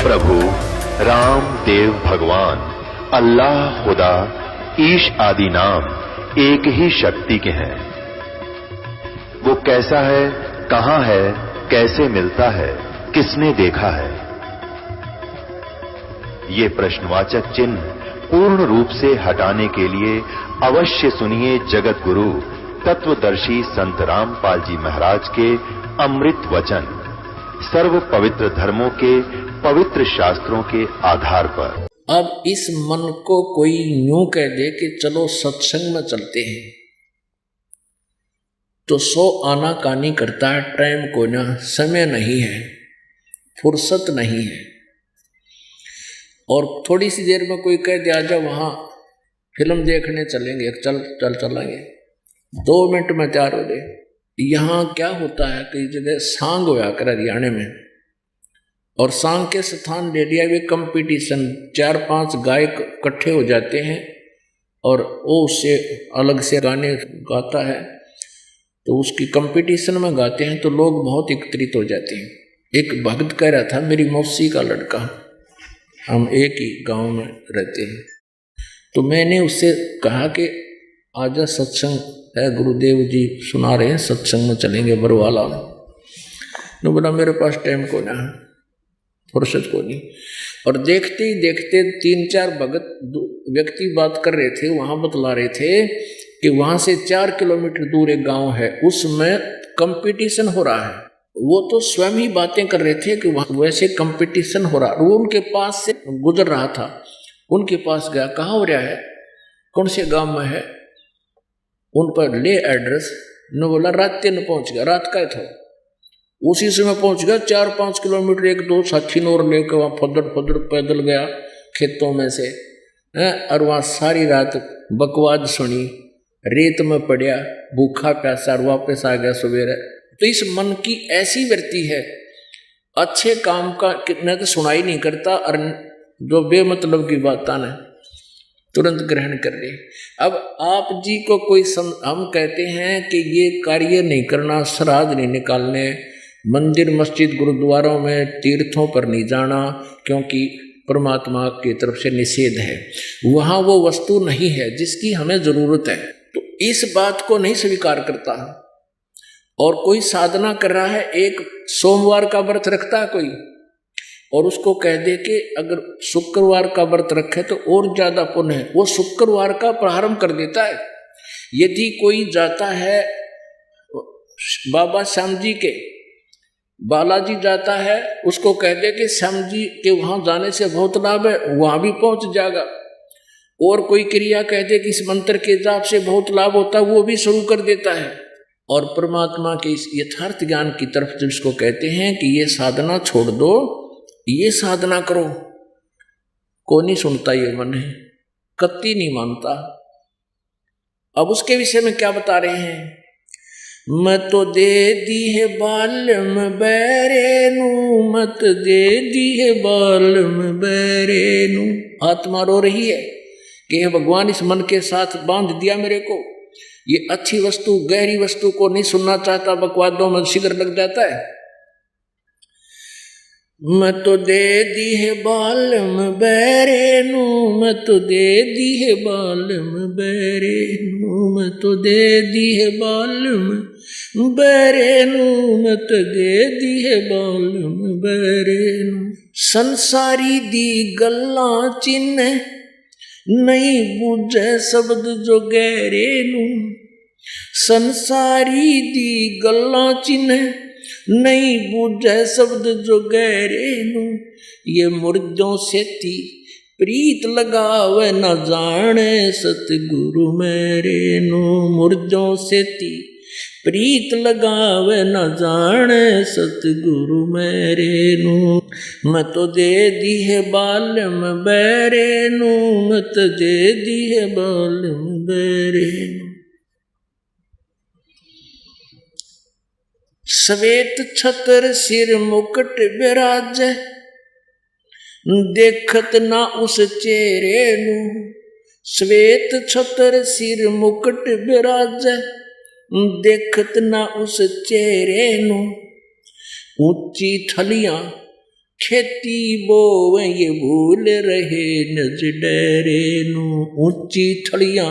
प्रभु राम देव भगवान अल्लाह खुदा ईश आदि नाम एक ही शक्ति के हैं। वो कैसा है, कहां है, कैसे मिलता है, किसने देखा है? ये प्रश्नवाचक चिन्ह पूर्ण रूप से हटाने के लिए अवश्य सुनिए जगत गुरु तत्वदर्शी संत रामपाल जी महाराज के अमृत वचन, सर्व पवित्र धर्मों के पवित्र शास्त्रों के आधार पर। अब इस मन को कोई यूं कह दे कि चलो सत्संग में चलते हैं, तो 100 आना कानी करता है। टाइम को ना, समय नहीं है, फुर्सत नहीं है। और थोड़ी सी देर में कोई कह दे आजा वहां फिल्म देखने चलेंगे, चल चलेंगे, 2 मिनट में तैयार हो दे। यहाँ क्या होता है कि जगह सांग होया कर हरियाणा में, और सांग के स्थान ले लिया वे कंपटीशन, 4-5 गायक इकट्ठे हो जाते हैं और वो उससे अलग से गाने गाता है, तो उसकी कंपटीशन में गाते हैं तो लोग बहुत एकत्रित हो जाते हैं। एक भक्त कह रहा था, मेरी मौसी का लड़का, हम एक ही गांव में रहते हैं, तो मैंने उससे कहा कि आजा सत्संग है, गुरुदेव जी सुना रहे हैं, सत्संग में चलेंगे बरवाला। ने बोला मेरे पास टाइम को ना, फुर्सत को नहीं। और देखते ही देखते 3-4 भगत व्यक्ति बात कर रहे थे, वहां बतला रहे थे कि वहां से 4 किलोमीटर दूर एक गांव है, उसमें कंपटीशन हो रहा है। वो तो स्वयं ही बातें कर रहे थे कि वहां वैसे कंपटीशन हो रहा, वो उनके पास से गुजर रहा था, उनके पास गया, कहाँ हो रहा है, कौन से गांव में है, उन पर ले एड्रेस। न बोला रात न पहुंच गया, रात का था, उसी समय पहुंच गया। 4-5 किलोमीटर 1-2 साथी नोर लेकर वहां फदर पैदल गया खेतों में से, और वहां सारी रात बकवाद सुनी, रेत में पड़ा, भूखा प्यासा, वापस आ गया सवेरे। तो इस मन की ऐसी वृत्ति है, अच्छे काम का कितने तो सुनाई नहीं करता, और जो बेमतलब की बात ना तुरंत ग्रहण कर ले। अब आप जी को कोई हम कहते हैं कि ये कार्य नहीं करना, श्राद्ध नहीं निकालने, मंदिर मस्जिद गुरुद्वारों में तीर्थों पर नहीं जाना, क्योंकि परमात्मा की तरफ से निषेध है, वहाँ वो वस्तु नहीं है जिसकी हमें जरूरत है। तो इस बात को नहीं स्वीकार करता। और कोई साधना कर रहा है, एक सोमवार का व्रत रखता है कोई, और उसको कह दे कि अगर शुक्रवार का व्रत रखे तो और ज्यादा पुण्य है, वो शुक्रवार का प्रारंभ कर देता है। यदि कोई जाता है बाबा श्याम जी के, बालाजी जाता है, उसको कह दे कि श्याम जी के वहां जाने से बहुत लाभ है, वहां भी पहुंच जाएगा। और कोई क्रिया कह दे कि इस मंत्र के जाप से बहुत लाभ होता है, वो भी शुरू कर देता है। और परमात्मा के इस यथार्थ ज्ञान की तरफ जिसको कहते हैं कि ये साधना छोड़ दो, ये साधना करो, को नहीं सुनता, ये मन है कत्ती नहीं मानता। अब उसके विषय में क्या बता रहे हैं, मैं तो दे दी है बालम बैरेनु, मत दे दी है बालम बैरेनु। आत्मा रो रही है कि हे भगवान, इस मन के साथ बांध दिया मेरे को, ये अच्छी वस्तु गहरी वस्तु को नहीं सुनना चाहता, बकवादों में शिगर लग जाता है। मैं तो दे दी है बालम बैरेनु, मैं तो दे दी है बालम बैरेनु, मैं तो दे दी है बालम बैरेनु, मैं तो दे दी है बालम बैरेनु। संसारी दी गल्ला चिन्ह नहीं बूझे शब्द जो गहरेनु, संसारी दी गल्ला चिन्ह नहीं बूझे शब्द जो गहरेनु। ये मुर्दों से थी प्रीत लगावे न जाने सतगुरु मेरे नु, मुर्दों से थी प्रीत लगावे न जाने सतगुरु मेरे नु। मैं तो दे दी है बालम बैरेनु, मैं तो दे दी है बालम बैरेनु। श्वेत छतर सिर मुकुट विराज, देखत ना उस चेहरे नु। श्वेत छतर सिर मुकुट विराज, देखत ना उस चेहरे नु। ऊंची थलियां खेती बोवे ये भूल रहे नज डरे नू, ऊंची थड़ियां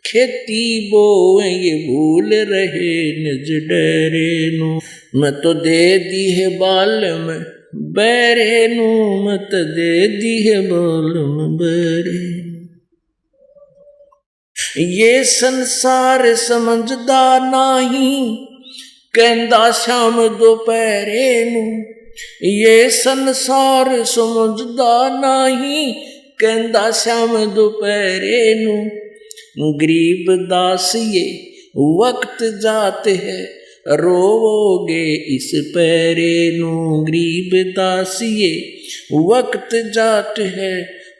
खेती बोवे ये भूल रहे निज डरे नू, मैं तो दे दी है बालम बैरे नू, मैं तो दे दी है बालम बैरे। ये संसार समझदा नाही कहंदा शाम दोपहरे नू, ये संसार समझदा नाही कहंदा शाम दोपहरे नू, गरीब दास ये वक्त जाते है रोवोगे इस पैरे नू, गरीब दास ये वक्त जाते है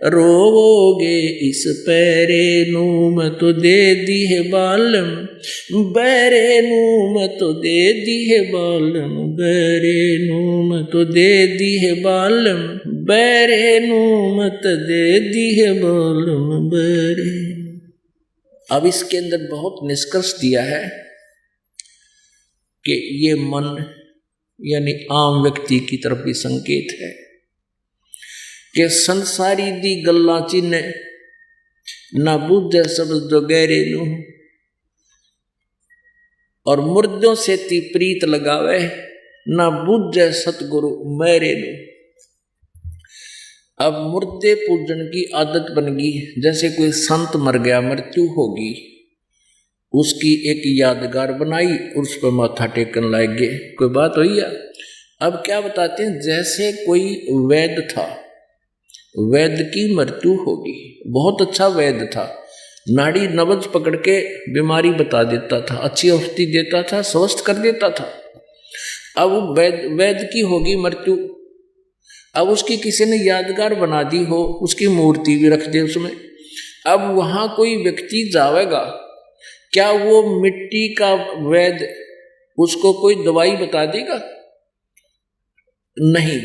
रोवोगे इस पैरे नू, मैं तो दे दी है बालम बैरे नू, मैं तो दे दी है बालम बैरे नू, मैं तो दे दी है बालम बैरे नू, मैं तो दे दी है बालम बैरे। अब इसके अंदर बहुत निष्कर्ष दिया है कि ये मन यानी आम व्यक्ति की तरफ भी संकेत है कि संसारी दी गल्ला चिन्ह ना बुझे शब्द जो गहरे नू, और मुर्दों से ती प्रीत लगावे ना बुझे सतगुरु मेरे नू। अब मुर्दे पूजन की आदत बन गई, जैसे कोई संत मर गया, मृत्यु होगी, उसकी एक यादगार बनाई, उस पर माथा टेकन लाग गए, कोई बात हुई है। अब क्या बताते हैं, जैसे कोई वैद्य था, वैद्य की मृत्यु होगी, बहुत अच्छा वैद्य था, नाड़ी नब्ज पकड़ के बीमारी बता देता था, अच्छी औषधि देता था, स्वस्थ कर देता था। अब वैद्य की होगी मृत्यु, अब उसकी किसी ने यादगार बना दी हो, उसकी मूर्ति भी रख दे उसमें। अब वहां कोई व्यक्ति जावेगा, क्या वो मिट्टी का वैद्य उसको कोई दवाई बता देगा? नहीं।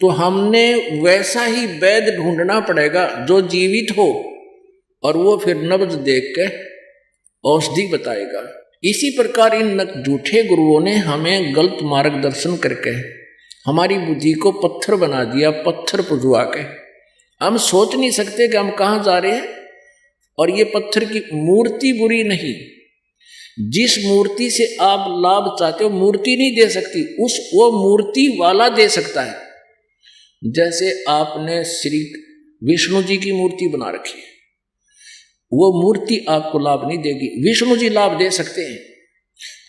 तो हमने वैसा ही वैद्य ढूंढना पड़ेगा जो जीवित हो, और वो फिर नब्ज देख के औषधि बताएगा। इसी प्रकार इन झूठे गुरुओं ने हमें गलत मार्गदर्शन करके हमारी बुद्धि को पत्थर बना दिया, पत्थर पुजवा के। हम सोच नहीं सकते कि हम कहाँ जा रहे हैं। और ये पत्थर की मूर्ति बुरी नहीं, जिस मूर्ति से आप लाभ चाहते हो मूर्ति नहीं दे सकती, वो मूर्ति वाला दे सकता है। जैसे आपने श्री विष्णु जी की मूर्ति बना रखी है, वो मूर्ति आपको लाभ नहीं देगी, विष्णु जी लाभ दे सकते हैं।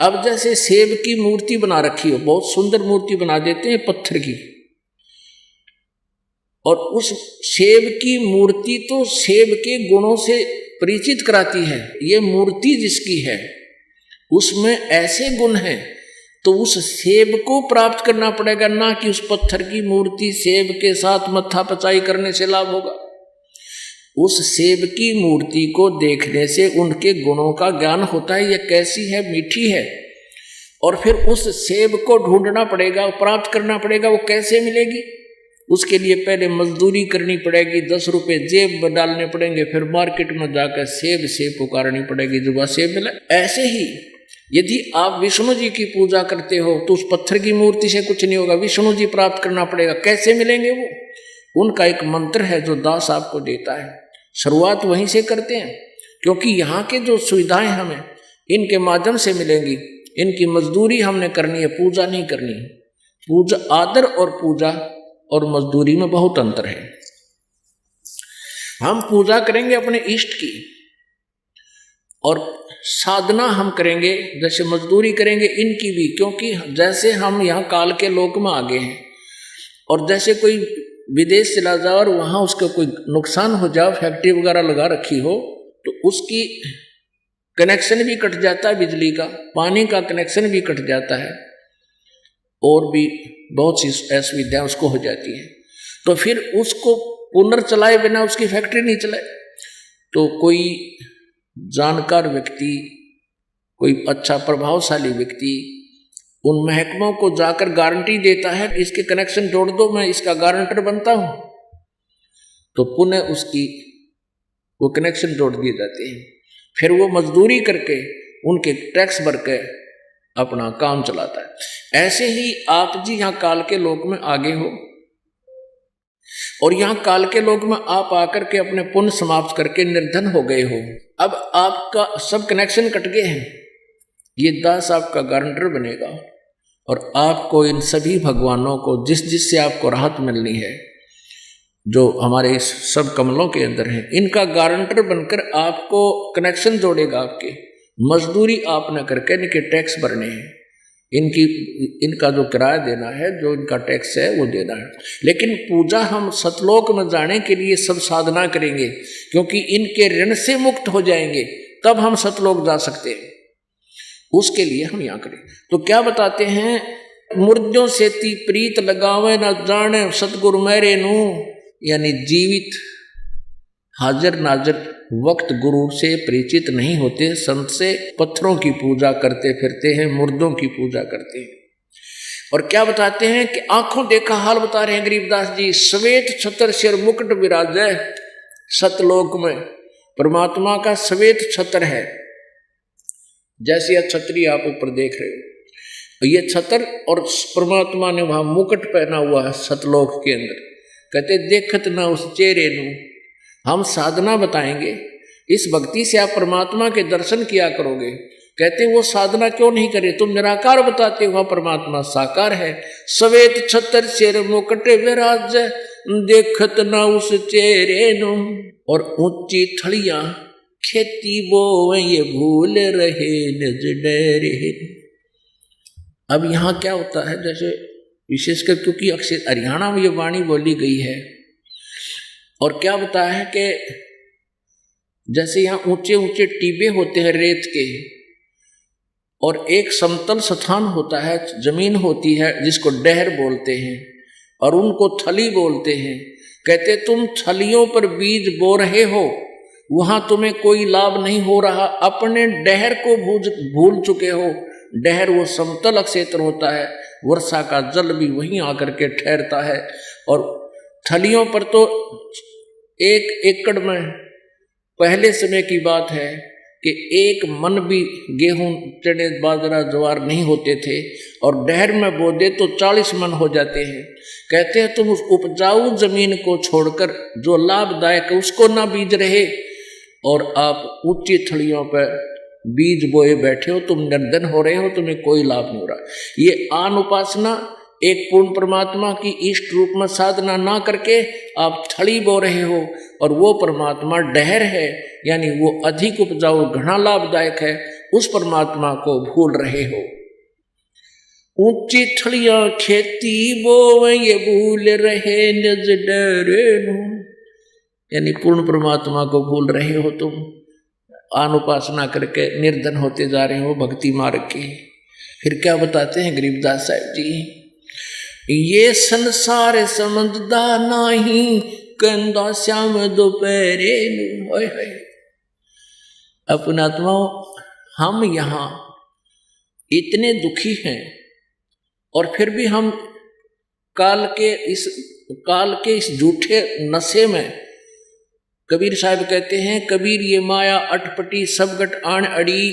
अब जैसे सेब की मूर्ति बना रखी हो, बहुत सुंदर मूर्ति बना देते हैं पत्थर की, और उस सेब की मूर्ति तो सेब के गुणों से परिचित कराती है। ये मूर्ति जिसकी है उसमें ऐसे गुण हैं, तो उस सेब को प्राप्त करना पड़ेगा, ना कि उस पत्थर की मूर्ति सेब के साथ मत्था पचाई करने से लाभ होगा। उस सेब की मूर्ति को देखने से उनके गुणों का ज्ञान होता है, ये कैसी है, मीठी है। और फिर उस सेब को ढूंढना पड़ेगा, प्राप्त करना पड़ेगा। वो कैसे मिलेगी? उसके लिए पहले मजदूरी करनी पड़ेगी, 10 रुपए जेब में डालने पड़ेंगे, फिर मार्केट में जाकर सेब पुकारनी पड़ेगी, जो सेब मिले। ऐसे ही यदि आप विष्णु जी की पूजा करते हो तो उस पत्थर की मूर्ति से कुछ नहीं होगा, विष्णु जी प्राप्त करना पड़ेगा। कैसे मिलेंगे वो? उनका एक मंत्र है जो दास आपको देता है, शुरुआत वहीं से करते हैं, क्योंकि यहाँ के जो सुविधाएं हमें इनके माध्यम से मिलेंगी। इनकी मजदूरी हमने करनी है, पूजा नहीं करनी है। पूजा, आदर और पूजा और मजदूरी में बहुत अंतर है। हम पूजा करेंगे अपने इष्ट की, और साधना हम करेंगे, जैसे मजदूरी करेंगे इनकी भी, क्योंकि जैसे हम यहाँ काल के लोक में आगे हैं, और जैसे कोई विदेश चला जाओ और वहाँ उसका कोई नुकसान हो जाए, फैक्ट्री वगैरह लगा रखी हो, तो उसकी कनेक्शन भी कट जाता है, बिजली का, पानी का कनेक्शन भी कट जाता है, और भी बहुत सी असुविधाएं उसको हो जाती हैं। तो फिर उसको पुनर्चलाए बिना उसकी फैक्ट्री नहीं चले। तो कोई जानकार व्यक्ति, कोई अच्छा प्रभावशाली व्यक्ति उन महकमों को जाकर गारंटी देता है, इसके कनेक्शन जोड़ दो, मैं इसका गारंटर बनता हूं। तो पुनः उसकी वो कनेक्शन जोड़ दिए जाते हैं। फिर वो मजदूरी करके, उनके टैक्स भर के अपना काम चलाता है। ऐसे ही आप जी यहाँ काल के लोक में आगे हो और यहाँ काल के लोक में आप आकर के अपने पुण्य समाप्त करके निर्धन हो गए हो। अब आपका सब कनेक्शन कट गए हैं। ये दास आपका गारंटर बनेगा और आपको इन सभी भगवानों को जिससे आपको राहत मिलनी है, जो हमारे इस सब कमलों के अंदर हैं, इनका गारंटर बनकर आपको कनेक्शन जोड़ेगा। आपके मजदूरी आप न करके इनके टैक्स भरने हैं, इनका जो किराया देना है, जो इनका टैक्स है वो देना है। लेकिन पूजा हम सतलोक में जाने के लिए सब साधना करेंगे, क्योंकि इनके ऋण से मुक्त हो जाएंगे, तब हम सतलोक जा सकते हैं। उसके लिए हम यहाँ करें। तो क्या बताते हैं, मुर्दों से ती प्रीत लगावे न जाने सतगुरु मेरे नू, यानी जीवित हाजिर नाजिर वक्त गुरु से परिचित नहीं होते, संत से पत्थरों की पूजा करते फिरते हैं, मुर्दों की पूजा करते हैं। और क्या बताते हैं कि आंखों देखा हाल बता रहे हैं गरीबदास जी, श्वेत छत्र सिर मुकुट विराजै सतलोक में। परमात्मा का श्वेत छत्र है, जैसे यह छतरी आप ऊपर देख रहे हो, ये छत्र और परमात्मा ने वहां मुकुट पहना हुआ है सतलोक के अंदर। कहते देखत ना उस चेहरे नू, हम साधना बताएंगे, इस भक्ति से आप परमात्मा के दर्शन किया करोगे। कहते वो साधना क्यों नहीं करे, तुम निराकार बताते हो, परमात्मा साकार है। श्वेत छत्र सिर मुकुट विराज देखत ना उस चेहरे नु, और ऊंची थड़ियां खेती बो ये भूल रहे निज डेरे। अब यहाँ क्या होता है, जैसे विशेषकर क्योंकि अक्सर हरियाणा में ये वाणी बोली गई है, और क्या बताया है कि जैसे यहाँ ऊंचे ऊंचे टीबे होते हैं रेत के, और एक समतल स्थान होता है, जमीन होती है जिसको डहर बोलते हैं, और उनको थली बोलते हैं। कहते तुम थलियों पर बीज बो रहे हो, वहां तुम्हें कोई लाभ नहीं हो रहा, अपने डहर को भूल चुके हो। डहर वो समतल क्षेत्र होता है, वर्षा का जल भी वहीं आकर के ठहरता है, और थलियों पर तो 1 एकड़ में पहले समय की बात है कि 1 मन भी गेहूं चने बाजरा ज्वार नहीं होते थे, और डहर में बोदे तो 40 मन हो जाते हैं। कहते हैं तुम उस उपजाऊ जमीन को छोड़कर जो लाभदायक है उसको ना बीज रहे, और आप ऊंची थड़ियों पर बीज बोए बैठे हो, तुम निर्धन हो रहे हो, तुम्हें कोई लाभ नहीं हो रहा। ये आन उपासना एक पूर्ण परमात्मा की इष्ट रूप में साधना ना करके आप थड़ी बो रहे हो, और वो परमात्मा डहर है, यानी वो अधिक उपजाऊ घना लाभदायक है, उस परमात्मा को भूल रहे हो। ऊंची थड़ियां खेती बो ये भूल रहे निज डरे नु, यानी पूर्ण परमात्मा को भूल रहे हो तुम, आन उपासना करके निर्धन होते जा रहे हो भक्ति मार्ग की। फिर क्या बताते हैं गरीबदास साहब जी, ये संसार समझदा नहीं कंदा श्याम दोपहरे। अपना आत्माओं, हम यहाँ इतने दुखी हैं, और फिर भी हम काल के इस झूठे नशे में, कबीर साहब कहते हैं, कबीर ये माया अटपटी सब गट आन अड़ी,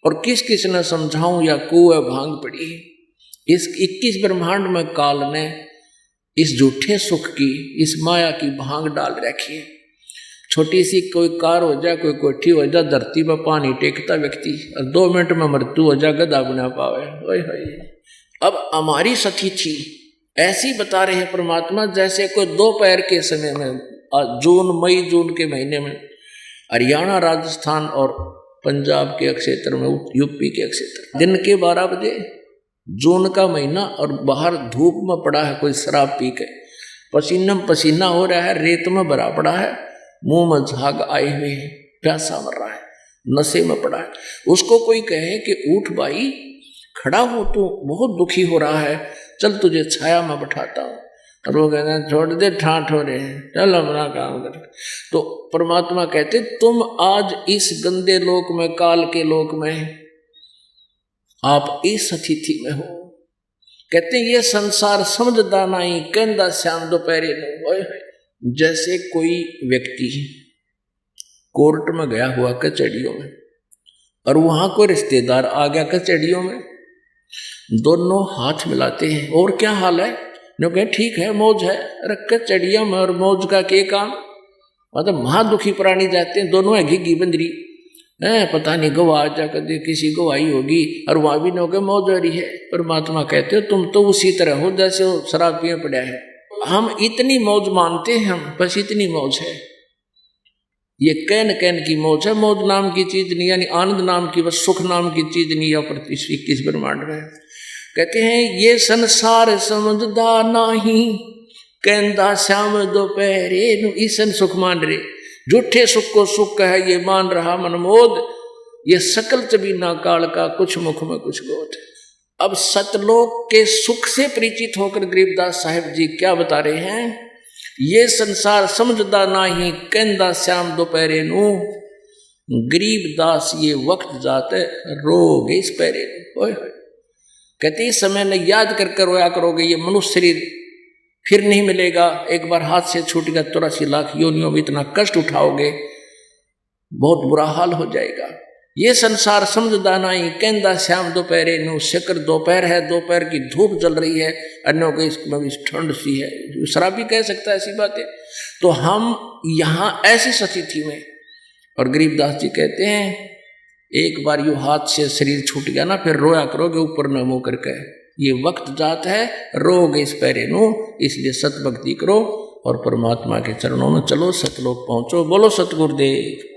और किस किस न समझाऊं या कुएं भांग पड़ी। इस 21 ब्रह्मांड में काल ने इस झूठे सुख की, इस माया की भांग डाल रखी है। छोटी सी कोई कार हो जाए, कोई कोठी हो जाए, धरती में पानी टेकता व्यक्ति, और 2 मिनट में मृत्यु हो जाए, गधा बना पावे। अब हमारी सतिथि ऐसी बता रहे हैं परमात्मा, जैसे कोई दोपहर के समय में, मई जून के महीने में हरियाणा राजस्थान और पंजाब के क्षेत्र में, यूपी के क्षेत्र, दिन के 12 बजे, जून का महीना, और बाहर धूप में पड़ा है कोई शराब पी के, पसीना पसीना हो रहा है, रेत में भरा पड़ा है, मुंह में झाग आए हुए हैं, प्यासा मर रहा है, नशे में पड़ा है। उसको कोई कहे कि उठ भाई, खड़ा हो, तू बहुत दुखी हो रहा है, चल तुझे छाया में बैठाता हूँ, और वो कहते हैं छोड़ दे, ठाठ हो रहे हैं, चल अपना काम कर। तो परमात्मा कहते तुम आज इस गंदे लोक में, काल के लोक में, आप इस स्थिति में हो। कहते ये संसार समझदा नहीं कहंदा श्याम दोपहरे नु। जैसे कोई व्यक्ति कोर्ट में गया हुआ कचहरियों में, और वहां कोई रिश्तेदार आ गया कचहरियों में, दोनों हाथ मिलाते हैं। और क्या हाल है? नो कहे ठीक है, मौज है, रख के चढ़िया में, और मौज का के काम। मतलब महादुखी प्राणी जाते हैं, दोनों है घी बंदरी है, पता नहीं गवाह जाकर दे किसी गवाही होगी, और वहां भी नो के मौज हो रही है। परमात्मा कहते हो तुम तो उसी तरह हो जैसे वो शराब पिए पड़ा है। हम इतनी मौज मानते हैं, हम बस इतनी मौज है, ये कैन कैन की मौज है। मौज नाम की चीज नहीं, यानी आनंद नाम की, बस सुख नाम की चीज नहीं है पृथ्वी किस ब्रह्मांड में। कहते हैं ये संसार समझदा नहीं, कहंदा श्याम दोपहरे। ईसन सुख मान रहे, झूठे सुख को सुख है ये मान रहा मनमोद। ये सकल चबीना काल का, कुछ मुख में कुछ गोद। अब सतलोक के सुख से परिचित होकर गरीबदास साहिब जी क्या बता रहे हैं? ये संसार समझदा नहीं, कहंदा श्याम दोपहरे नू। गरीबदास ये वक्त जाते रोगे इस पैरे। कहते इस समय न याद कर रोया करोगे, ये मनुष्य शरीर फिर नहीं मिलेगा। एक बार हाथ से छूट गया 84 लाख योनियों में इतना कष्ट उठाओगे, बहुत बुरा हाल हो जाएगा। ये संसार समझदा नहीं, कहंदा श्याम दोपहरे नू। शिकर दोपहर है, दोपहर की धूप जल रही है, अन्यों के इसमें भी ठंड सी है। शराब भी कह सकता है ऐसी बातें। तो हम यहाँ ऐसी स्थिति में, और गरीबदास जी कहते हैं एक बार यू हाथ से शरीर छूट गया ना, फिर रोया करोगे ऊपर न मुँह करके। ये वक्त जात है, रोगे इस पैरे नू। इसलिए सतभक्ति करो और परमात्मा के चरणों में चलो, सतलोक पहुंचो। बोलो सतगुरुदेव।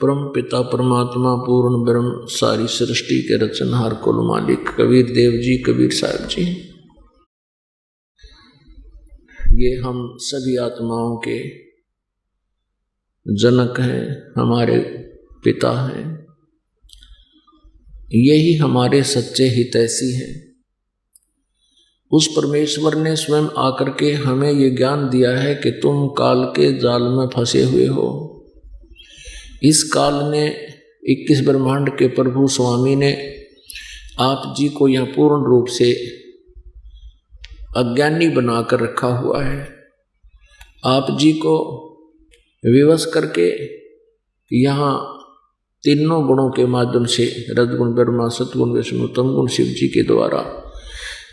परम पिता परमात्मा पूर्ण ब्रह्म, सारी सृष्टि के रचनहार कुल मालिक कबीर देव जी, कबीर साहब जी, ये हम सभी आत्माओं के जनक हैं, हमारे पिता हैं, यही हमारे सच्चे हितैषी हैं। उस परमेश्वर ने स्वयं आकर के हमें ये ज्ञान दिया है कि तुम काल के जाल में फंसे हुए हो। इस काल ने 21 ब्रह्मांड के प्रभु स्वामी ने आप जी को यह पूर्ण रूप से अज्ञानी बनाकर रखा हुआ है। आप जी को विवश करके यहाँ तीनों गुणों के माध्यम से, रजगुण ब्रह्मा, सतगुण विष्णु, तमगुण शिव जी के द्वारा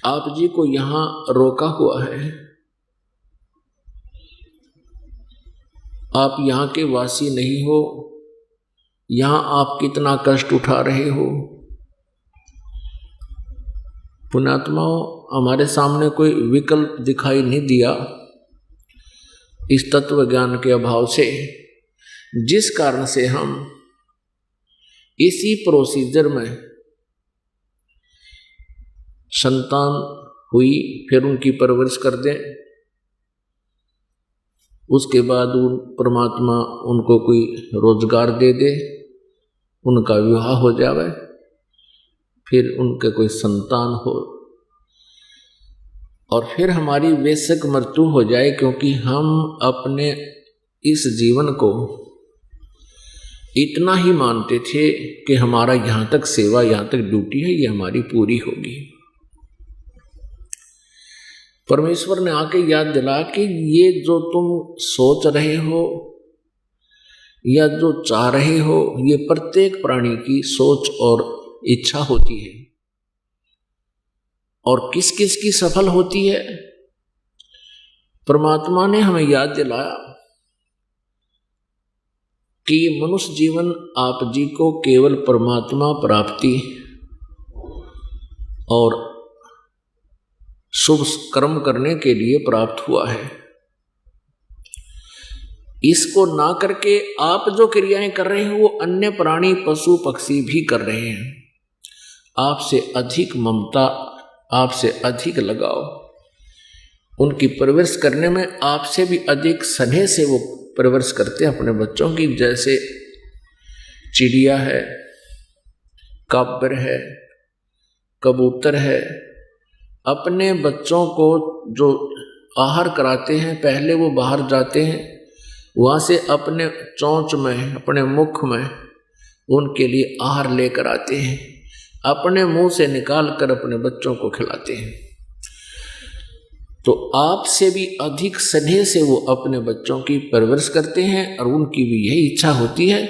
आप जी को यहाँ रोका हुआ है। आप यहाँ के वासी नहीं हो, यहाँ आप कितना कष्ट उठा रहे हो। पुण्यात्माओं, हमारे सामने कोई विकल्प दिखाई नहीं दिया इस तत्व ज्ञान के अभाव से, जिस कारण से हम इसी प्रोसीजर में संतान हुई, फिर उनकी परवरिश कर दें, उसके बाद उन परमात्मा उनको कोई रोजगार दे दे, उनका विवाह हो जावे, फिर उनके कोई संतान हो, और फिर हमारी वैश्विक मृत्यु हो जाए, क्योंकि हम अपने इस जीवन को इतना ही मानते थे कि हमारा यहाँ तक सेवा, यहाँ तक ड्यूटी है, ये हमारी पूरी होगी। परमेश्वर ने आके याद दिला कि ये जो तुम सोच रहे हो या जो चाह रहे हो, ये प्रत्येक प्राणी की सोच और इच्छा होती है। और किस किस की सफल होती है? परमात्मा ने हमें याद दिलाया कि ये मनुष्य जीवन आप जी को केवल परमात्मा प्राप्ति और शुभ कर्म करने के लिए प्राप्त हुआ है। इसको ना करके आप जो क्रियाएं कर रहे हैं वो अन्य प्राणी, पशु, पक्षी भी कर रहे हैं। आपसे अधिक ममता, आपसे अधिक लगाव, उनकी परवरिश करने में आपसे भी अधिक स्नेह से वो परवरिश करते हैं अपने बच्चों की। जैसे चिड़िया है, काबर है, कबूतर है, अपने बच्चों को जो आहार कराते हैं, पहले वो बाहर जाते हैं, वहाँ से अपने चोंच में, अपने मुख में उनके लिए आहार लेकर आते हैं, अपने मुंह से निकाल कर अपने बच्चों को खिलाते हैं। तो आपसे भी अधिक स्नेह से वो अपने बच्चों की परवरिश करते हैं, और उनकी भी यही इच्छा होती है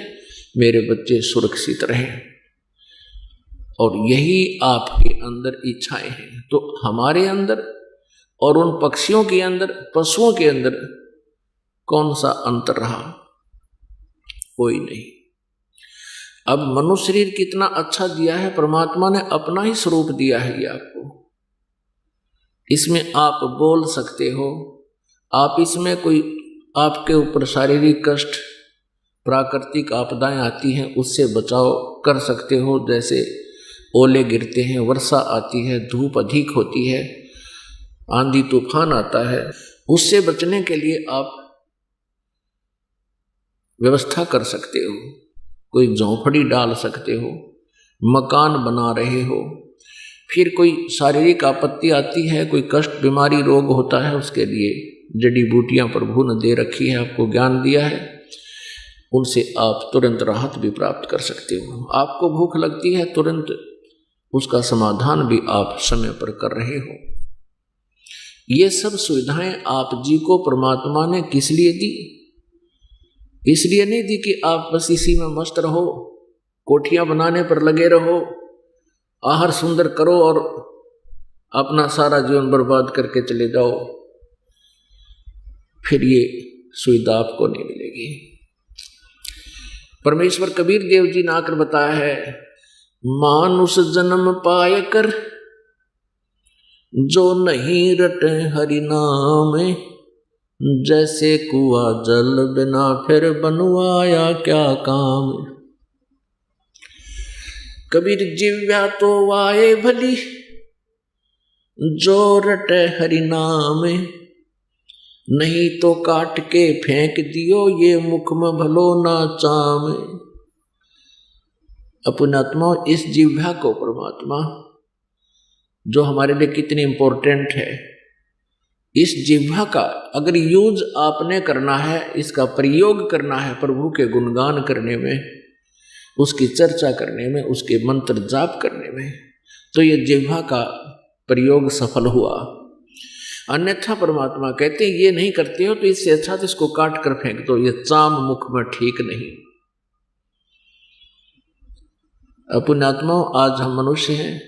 मेरे बच्चे सुरक्षित रहें। और यही आपके अंदर इच्छाएं हैं। तो हमारे अंदर और उन पक्षियों के अंदर, पशुओं के अंदर कौन सा अंतर रहा? कोई नहीं। अब मनुष्य शरीर कितना अच्छा दिया है, परमात्मा ने अपना ही स्वरूप दिया है ये आपको। इसमें आप बोल सकते हो, आप इसमें कोई आपके ऊपर शारीरिक कष्ट, प्राकृतिक आपदाएं आती हैं उससे बचाव कर सकते हो। जैसे ओले गिरते हैं, वर्षा आती है, धूप अधिक होती है, आंधी तूफान आता है, उससे बचने के लिए आप व्यवस्था कर सकते हो। कोई झोंपड़ी डाल सकते हो, मकान बना रहे हो। फिर कोई शारीरिक आपत्ति आती है, कोई कष्ट, बीमारी, रोग होता है, उसके लिए जड़ी बूटियां प्रभु ने दे रखी है, आपको ज्ञान दिया है, उनसे आप तुरंत राहत भी प्राप्त कर सकते हो। आपको भूख लगती है, तुरंत उसका समाधान भी आप समय पर कर रहे हो। ये सब सुविधाएं आप जी को परमात्मा ने किस लिए दी? इसलिए नहीं दी कि आप बस इसी में मस्त रहो, कोठियां बनाने पर लगे रहो, आहार सुंदर करो और अपना सारा जीवन बर्बाद करके चले जाओ। फिर ये सुविधा आपको नहीं मिलेगी। परमेश्वर कबीर देव जी ने आकर बताया है, मानुष जन्म पाए कर जो नहीं रटे हरि नाम, जैसे कुआ जल बिना फिर बनवाया क्या काम। कबीर जिव्या तो वाए भली जो रटे हरि नाम, नहीं तो काट के फेंक दियो ये मुख में भलो ना चाम। अपनात्मा इस जिह्वा को परमात्मा, जो हमारे लिए कितनी इंपॉर्टेंट है, इस जिह्वा का अगर यूज आपने करना है, इसका प्रयोग करना है प्रभु के गुणगान करने में, उसकी चर्चा करने में, उसके मंत्र जाप करने में, तो ये जिह्वा का प्रयोग सफल हुआ। अन्यथा परमात्मा कहते हैं ये नहीं करते हो तो इससे अच्छा तो इसको काट कर फेंक दो, ये चाम मुख में ठीक नहीं। पुण्यात्मा, आज हम मनुष्य हैं,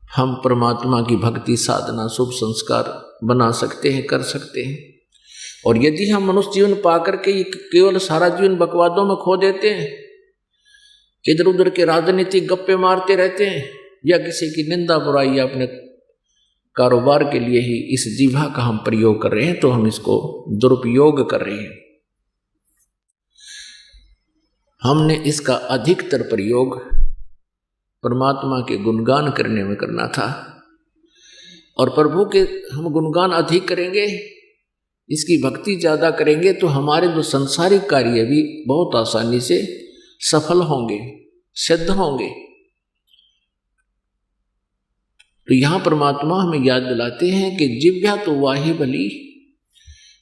हम परमात्मा की भक्ति साधना शुभ संस्कार बना सकते हैं, कर सकते हैं। और यदि हम मनुष्य जीवन पाकर के केवल सारा जीवन बकवादों में खो देते हैं, इधर उधर के राजनीतिक गप्पे मारते रहते हैं, या किसी की निंदा बुराई या अपने कारोबार के लिए ही इस जीवा का हम प्रयोग कर रहे हैं, तो हम इसको दुरुपयोग कर रहे हैं। हमने इसका अधिकतर प्रयोग परमात्मा के गुणगान करने में करना था, और प्रभु के हम गुणगान अधिक करेंगे, इसकी भक्ति ज़्यादा करेंगे, तो हमारे जो संसारिक कार्य भी बहुत आसानी से सफल होंगे, सिद्ध होंगे। तो यहाँ परमात्मा हमें याद दिलाते हैं कि जिव्या तो वाही भली,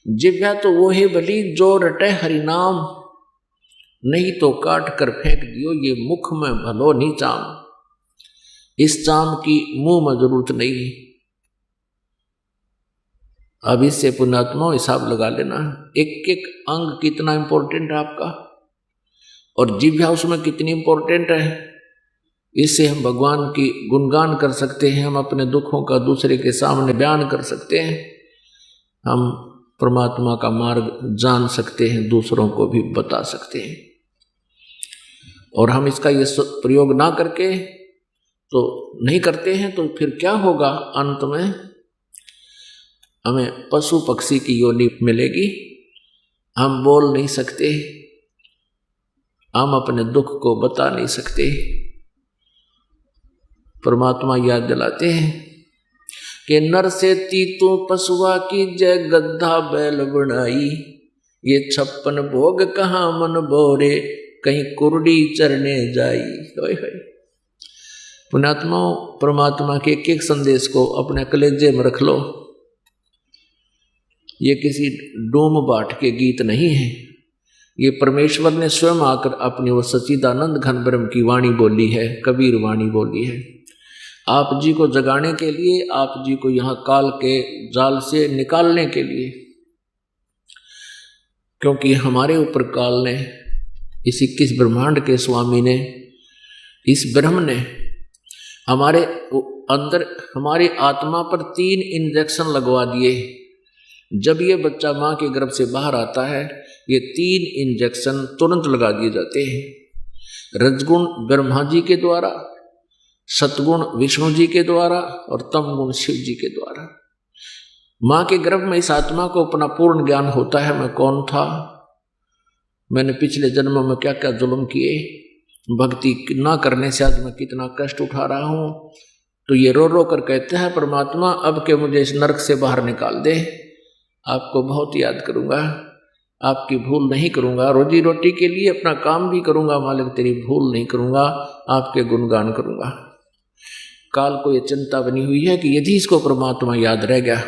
जिव्या तो वो है भली जो रटे हरिनाम, नहीं तो काट कर फेंक दियो ये मुख में भलो नहीं चाम। इस चाम की मुंह में जरूरत नहीं। अब इससे पुण्यात्मा हिसाब लगा लेना, एक एक अंग कितना इंपॉर्टेंट है आपका, और जिह्वा उसमें कितनी इंपॉर्टेंट है। इससे हम भगवान की गुणगान कर सकते हैं, हम अपने दुखों का दूसरे के सामने बयान कर सकते हैं, हम परमात्मा का मार्ग जान सकते हैं, दूसरों को भी बता सकते हैं। और हम इसका ये प्रयोग ना करके तो नहीं करते हैं, तो फिर क्या होगा? अंत में हमें पशु पक्षी की योनि मिलेगी। हम बोल नहीं सकते, हम अपने दुख को बता नहीं सकते। परमात्मा याद दिलाते हैं कि नर से तीतों पशुआ की जय गद्दा बैल बनाई, ये 56 भोग कहाँ मन बोरे, कहीं कुरडी चरने जाई। होय होय। पुण्यात्मा, परमात्मा के एक एक संदेश को अपने कलेजे में रख लो। ये किसी डोम बाट के गीत नहीं है, ये परमेश्वर ने स्वयं आकर अपनी वो सच्चिदानंद घन ब्रह्म की वाणी बोली है, कबीर वाणी बोली है। आप जी को जगाने के लिए, आप जी को यहाँ काल के जाल से निकालने के लिए, क्योंकि हमारे ऊपर काल ने, इस 21 ब्रह्मांड के स्वामी ने इस ब्रह्म ने हमारे अंदर हमारी आत्मा पर 3 इंजेक्शन लगवा दिए। जब ये बच्चा माँ के गर्भ से बाहर आता है, ये 3 इंजेक्शन तुरंत लगा दिए जाते हैं। रजगुण ब्रह्मा जी के द्वारा, सतगुण विष्णु जी के द्वारा और तमगुण शिव जी के द्वारा। माँ के गर्भ में इस आत्मा को अपना पूर्ण ज्ञान होता है, मैं कौन था, मैंने पिछले जन्मों में क्या क्या जुल्म किए, भक्ति ना करने से आज मैं कितना कष्ट उठा रहा हूँ। तो ये रो रो कर कहते हैं, परमात्मा अब के मुझे इस नरक से बाहर निकाल दे, आपको बहुत याद करूँगा, आपकी भूल नहीं करूँगा, रोजी रोटी के लिए अपना काम भी करूँगा मालिक, तेरी भूल नहीं करूँगा, आपके गुणगान करूँगा। काल को ये चिंता बनी हुई है कि यदि इसको परमात्मा याद रह गया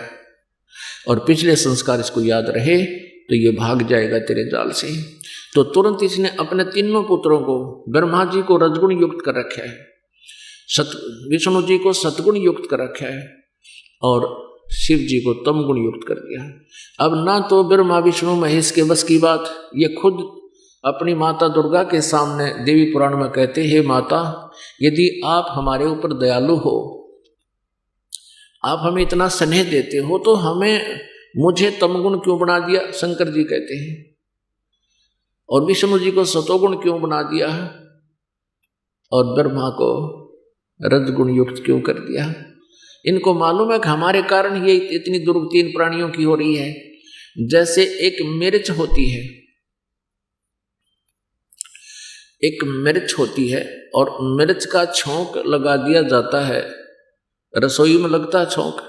और पिछले संस्कार इसको याद रहे तो ये भाग जाएगा तेरे जाल से। तो तुरंत इसने अपने तीनों पुत्रों को, ब्रह्मा जी को रजगुण युक्त कर रखा है, विष्णु जी को सतगुण युक्त कर रखा है और शिव जी को तमगुण युक्त कर दिया। अब ना तो ब्रह्मा विष्णु महेश के बस की बात, ये खुद अपनी माता दुर्गा के सामने देवी पुराण में कहते, हे माता, यदि आप हमारे ऊपर दयालु हो, आप हमें इतना स्नेह देते हो, तो मुझे तमगुण क्यों बना दिया, शंकर जी कहते हैं, और विष्णु जी को सतोगुण क्यों बना दिया और ब्रह्मा को रजगुण युक्त क्यों कर दिया। इनको मालूम है कि हमारे कारण ये इतनी दुर्गति इन प्राणियों की हो रही है। जैसे एक मिर्च होती है, एक मिर्च होती है और मिर्च का छौंक लगा दिया जाता है, रसोई में लगता है छौंक,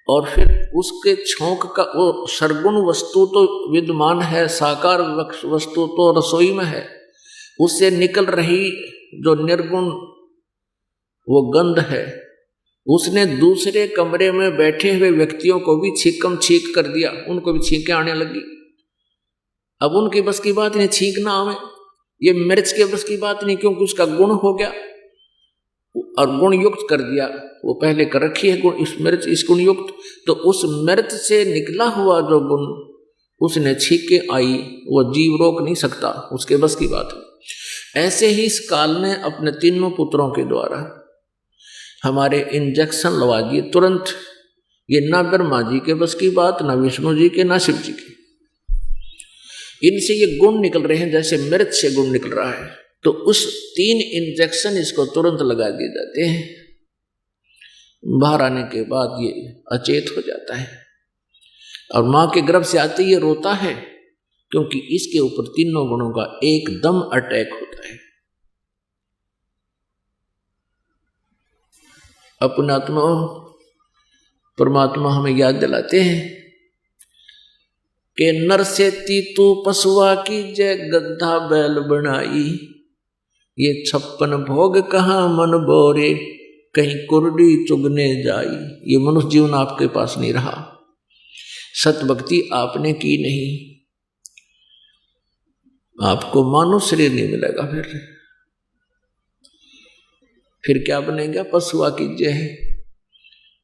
और फिर उसके छौंक का वो सरगुण वस्तु तो विद्यमान है, साकार वस्तु तो रसोई में है, उससे निकल रही जो निर्गुण वो गंध है, उसने दूसरे कमरे में बैठे हुए व्यक्तियों को भी छीकम छींक कर दिया, उनको भी छींकें आने लगी। अब उनकी बस की बात नहीं छींकना आवे, ये मिर्च के बस की बात नहीं, क्योंकि उसका गुण हो गया और गुण युक्त कर दिया, वो पहले कर रखी है गुण, इस मिर्च इस गुण युक्त, तो उस मिर्च से निकला हुआ जो गुण उसने छींके आई, वो जीव रोक नहीं सकता, उसके बस की बात है। ऐसे ही इस काल ने अपने तीनों पुत्रों के द्वारा हमारे इंजेक्शन लगा दिए तुरंत। ये ना ब्रह्मा जी के बस की बात, ना विष्णु जी के, ना शिव जी की, इनसे ये गुण निकल रहे हैं जैसे मिर्च से गुण निकल रहा है। तो उस 3 इंजेक्शन इसको तुरंत लगा दिए जाते हैं। बाहर आने के बाद ये अचेत हो जाता है और माँ के गर्भ से आते ही ये रोता है, क्योंकि इसके ऊपर तीनों गुणों का एकदम अटैक होता है। अपने आत्मा परमात्मा हमें याद दिलाते हैं कि नर से तीतू पशुआ की जय गद्दा बैल बनाई, ये 56 भोग कहाँ मन बोरे, कहीं कुर्डी चुगने जाई। ये मनुष्य जीवन आपके पास नहीं रहा, सत भक्ति आपने की नहीं, आपको मानव शरीर नहीं मिलेगा, फिर क्या बनेगा, पशुआ की जय है।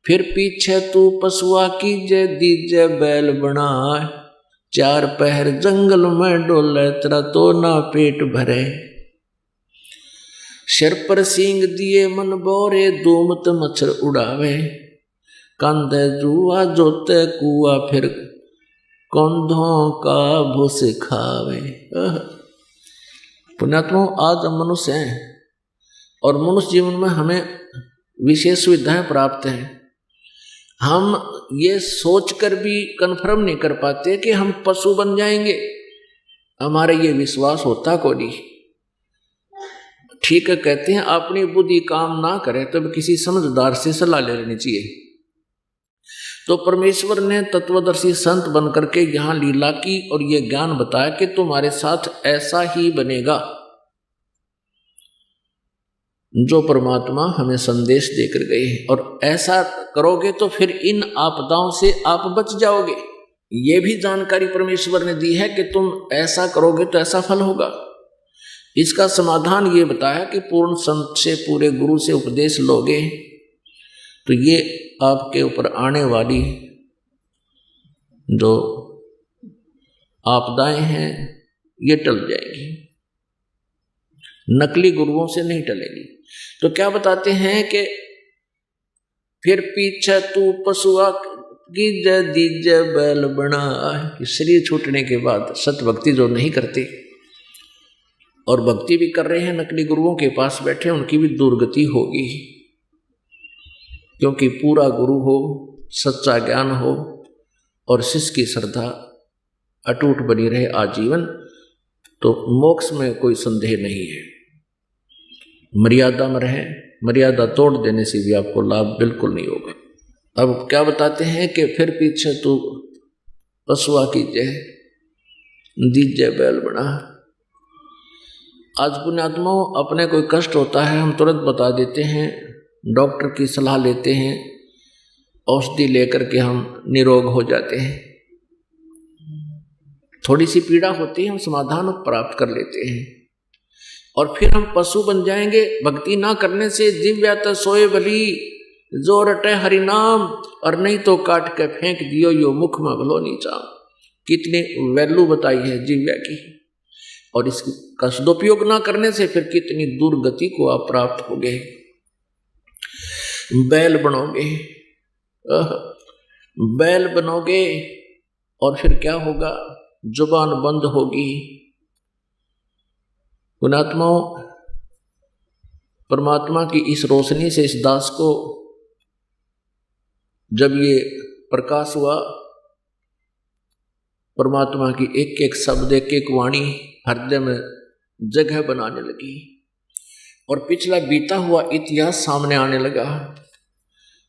फिर पीछे तू पशुआ की जय दीजे बैल बना, 4 पहर जंगल में डोले, तेरा तो ना पेट भरे। सिर पर सींग दिए मन बोरे, दूमत मच्छर उड़ावे, कंधे जुआ जोते कुआ, फिर कंधों का भूस खावे। पुण्यात्मा, आज हम मनुष्य हैं और मनुष्य जीवन में हमें विशेष सुविधाएं प्राप्त हैं। हम ये सोचकर भी कंफर्म नहीं कर पाते कि हम पशु बन जाएंगे, हमारे ये विश्वास होता को नहीं। ठीक है, कहते हैं अपनी बुद्धि काम ना करे तब किसी समझदार से सलाह ले लेनी चाहिए। तो परमेश्वर ने तत्वदर्शी संत बन करके यहाँ लीला की और ये ज्ञान बताया कि तुम्हारे साथ ऐसा ही बनेगा, जो परमात्मा हमें संदेश देकर गए, और ऐसा करोगे तो फिर इन आपदाओं से आप बच जाओगे। ये भी जानकारी परमेश्वर ने दी है कि तुम ऐसा करोगे तो ऐसा फल होगा। इसका समाधान ये बताया कि पूर्ण संत से, पूरे गुरु से उपदेश लोगे तो ये आपके ऊपर आने वाली जो आपदाएं हैं ये टल जाएगी। नकली गुरुओं से नहीं टलेगी। तो क्या बताते हैं कि फिर पीछे तू पशुआ की दीज बैल बना। कि शरीर छूटने के बाद सतभक्ति जो नहीं करते और भक्ति भी कर रहे हैं नकली गुरुओं के पास बैठे, उनकी भी दुर्गति होगी। क्योंकि पूरा गुरु हो, सच्चा ज्ञान हो और शिष्य की श्रद्धा अटूट बनी रहे आजीवन, तो मोक्ष में कोई संदेह नहीं है। मर्यादा में रहें, मर्यादा तोड़ देने से भी आपको लाभ बिल्कुल नहीं होगा। अब क्या बताते हैं कि फिर पीछे तू पशुआ कीजिए दीजिए बैल बना। आज पुण्यात्माओं, अपने कोई कष्ट होता है हम तुरंत बता देते हैं, डॉक्टर की सलाह लेते हैं, औषधि लेकर के हम निरोग हो जाते हैं। थोड़ी सी पीड़ा होती है, हम समाधान प्राप्त कर लेते हैं और फिर हम पशु बन जाएंगे। भक्ति ना करने से दिव्यात सोए भली जो रटे हरिनाम, और नहीं तो काट के फेंक दियो यो मुख में भलो नीचा। कितनी वैल्यू बताई है दिव्या की, और इसका सदुपयोग ना करने से फिर कितनी दुर्गति को आप प्राप्त होगे। बैल बनोगे, बैल बनोगे और फिर क्या होगा, जुबान बंद होगी। पुण्यात्माओं, परमात्मा की इस रोशनी से इस दास को जब ये प्रकाश हुआ, परमात्मा की एक एक शब्द, एक एक वाणी हृदय में जगह बनाने लगी और पिछला बीता हुआ इतिहास सामने आने लगा।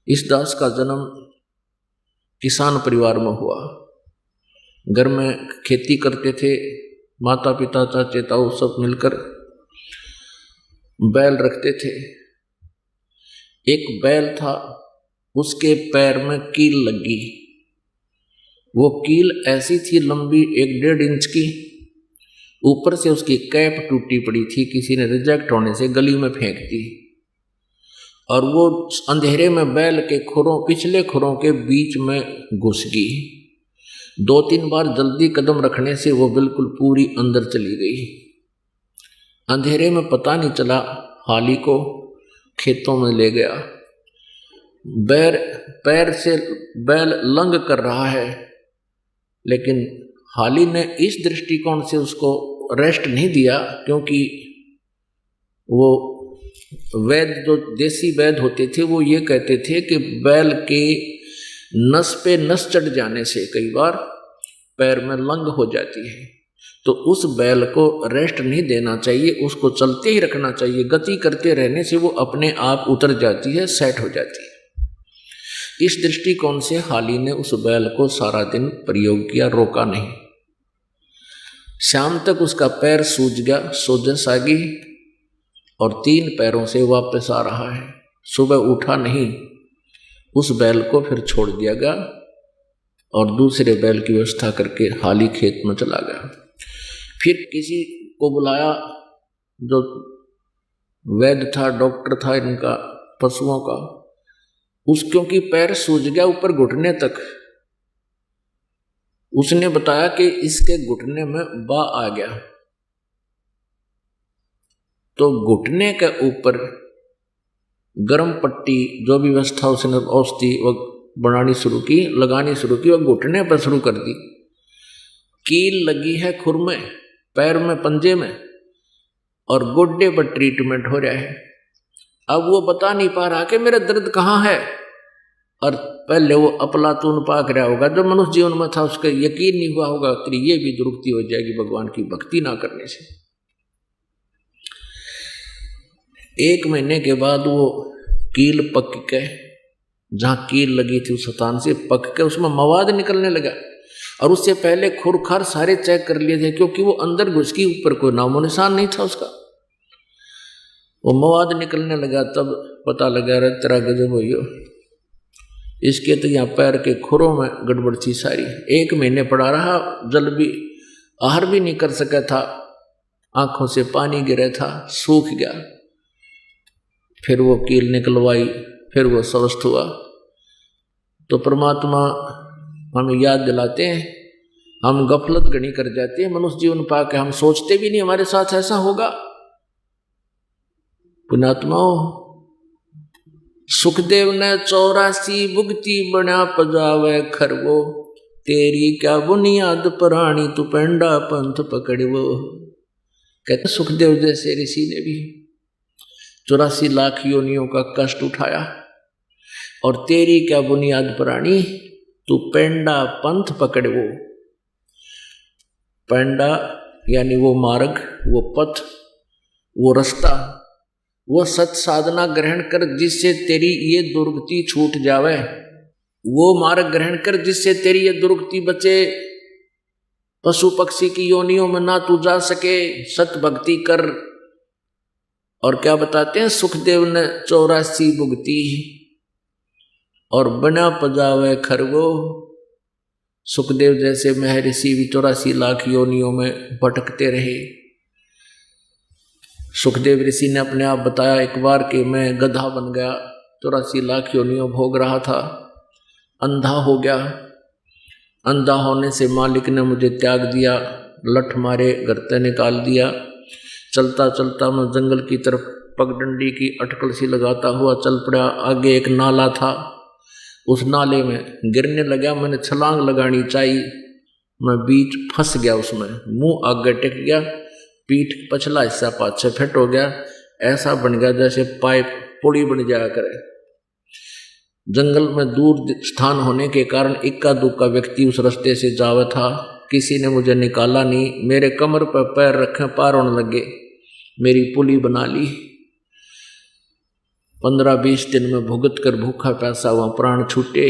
इस दास का जन्म किसान परिवार में हुआ। घर में खेती करते थे, माता पिता चाचे ताऊ सब मिलकर बैल रखते थे। एक बैल था, उसके पैर में कील लगी। वो कील ऐसी थी लंबी 1-1.5 इंच की, ऊपर से उसकी कैप टूटी पड़ी थी, किसी ने रिजेक्ट होने से गली में फेंक दी। और वो अंधेरे में बैल के खुरों, पिछले खुरों के बीच में घुस गई। 2-3 बार जल्दी कदम रखने से वो बिल्कुल पूरी अंदर चली गई। अंधेरे में पता नहीं चला, हाली को खेतों में ले गया। पैर से बैल लंग कर रहा है, लेकिन हाली ने इस दृष्टिकोण से उसको रेस्ट नहीं दिया, क्योंकि वो वैद्य, जो देसी वैद्य होते थे, वो ये कहते थे कि बैल के नस पे नस चढ़ जाने से कई बार पैर में लंग हो जाती है। तो उस बैल को रेस्ट नहीं देना चाहिए, उसको चलते ही रखना चाहिए। गति करते रहने से वो अपने आप उतर जाती है, सेट हो जाती है। इस दृष्टिकोण से हाली ने उस बैल को सारा दिन प्रयोग किया, रोका नहीं। शाम तक उसका पैर सूज गया, सोजस आ गई और 3 पैरों से वापस आ रहा है। सुबह उठा नहीं, उस बैल को फिर छोड़ दिया गया और दूसरे बैल की व्यवस्था करके हाली खेत में चला गया। फिर किसी को बुलाया, जो वैद्य था, डॉक्टर था इनका पशुओं का। क्योंकि पैर सूज गया ऊपर घुटने तक, उसने बताया कि इसके घुटने में बा आ गया। तो घुटने के ऊपर गर्म पट्टी, जो भी व्यवस्था उसने औषधि बनानी शुरू की, लगानी शुरू की, और घुटने पर शुरू कर दी। कील लगी है खुर में, पैर में, पंजे में, और गोड्डे पर ट्रीटमेंट हो रहा है। अब वो बता नहीं पा रहा कि मेरा दर्द कहाँ है, और पहले वो अपलातून पाक रहा होगा, जो मनुष्य जीवन में था, उसका यकीन नहीं हुआ होगा। तेरी ये भी दुरुक्ति हो जाएगी भगवान की भक्ति ना करने से। 1 महीने के बाद वो कील पक के, जहाँ कील लगी थी उस स्थान से पक के उसमें मवाद निकलने लगा। और उससे पहले खुरखार सारे चेक कर लिए थे, क्योंकि वो अंदर घुस की, ऊपर कोई नामो निशान नहीं था उसका। वो मवाद निकलने लगा, तब पता लगा रहा तेरा गजब हो गया, इसके तो यहाँ पैर के खुरों में गड़बड़ थी सारी। 1 महीने पड़ा रहा, जल भी आहार भी नहीं कर सका था, आंखों से पानी गिरा था, सूख गया। फिर वो कील निकलवाई, फिर वो स्वस्थ हुआ। तो परमात्मा हमें याद दिलाते हैं, हम गफलत गणी कर जाते हैं। मनुष्य जीवन पाके हम सोचते भी नहीं हमारे साथ ऐसा होगा। पुण्यात्माओं, सुखदेव ने 84 भुगती बना पजावे खरवो, तेरी क्या बुनियाद प्राणी तू पेंडा पंथ पकड़वो। कहते सुखदेव जैसे ऋषि ने भी 84 लाख योनियों का कष्ट उठाया, और तेरी क्या बुनियाद प्राणी तू पेंडा पंथ पकड़वो। पेंडा यानी वो मार्ग, वो पथ, वो रास्ता, वो सत साधना ग्रहण कर जिससे तेरी ये दुर्गति छूट जावे। वो मार्ग ग्रहण कर जिससे तेरी ये दुर्गति बचे, पशु पक्षी की योनियों में ना तू जा सके। सत भक्ति कर। और क्या बताते हैं, सुखदेव ने 84 भुगती और बना पजावे खरगो। सुखदेव जैसे महर्षि भी 84 लाख योनियों में भटकते रहे। सुखदेव ऋषि ने अपने आप बताया एक बार कि मैं गधा बन गया, 84 लाख योनियों भोग रहा था, अंधा हो गया। अंधा होने से मालिक ने मुझे त्याग दिया, लठ मारे घर से निकाल दिया। चलता चलता मैं जंगल की तरफ पगडंडी की अटकल सी लगाता हुआ चल पड़ा। आगे एक नाला था, उस नाले में गिरने लगा। मैंने छलांग लगानी चाहिए, मैं बीच फंस गया उसमें। मुंह आगे टेक गया, पीठ पछला हिस्सा पाछे फिट हो गया। ऐसा बन गया जैसे पाइप पुड़ी बन जाया करे। जंगल में दूर स्थान होने के कारण इक्का दुक्का व्यक्ति उस रास्ते से जावा था। किसी ने मुझे निकाला नहीं। मेरे कमर पर पैर रखे, पार होने लगे, मेरी पुली बना ली। 15-20 दिन में भुगत कर भूखा प्यासा वहां प्राण छूटे।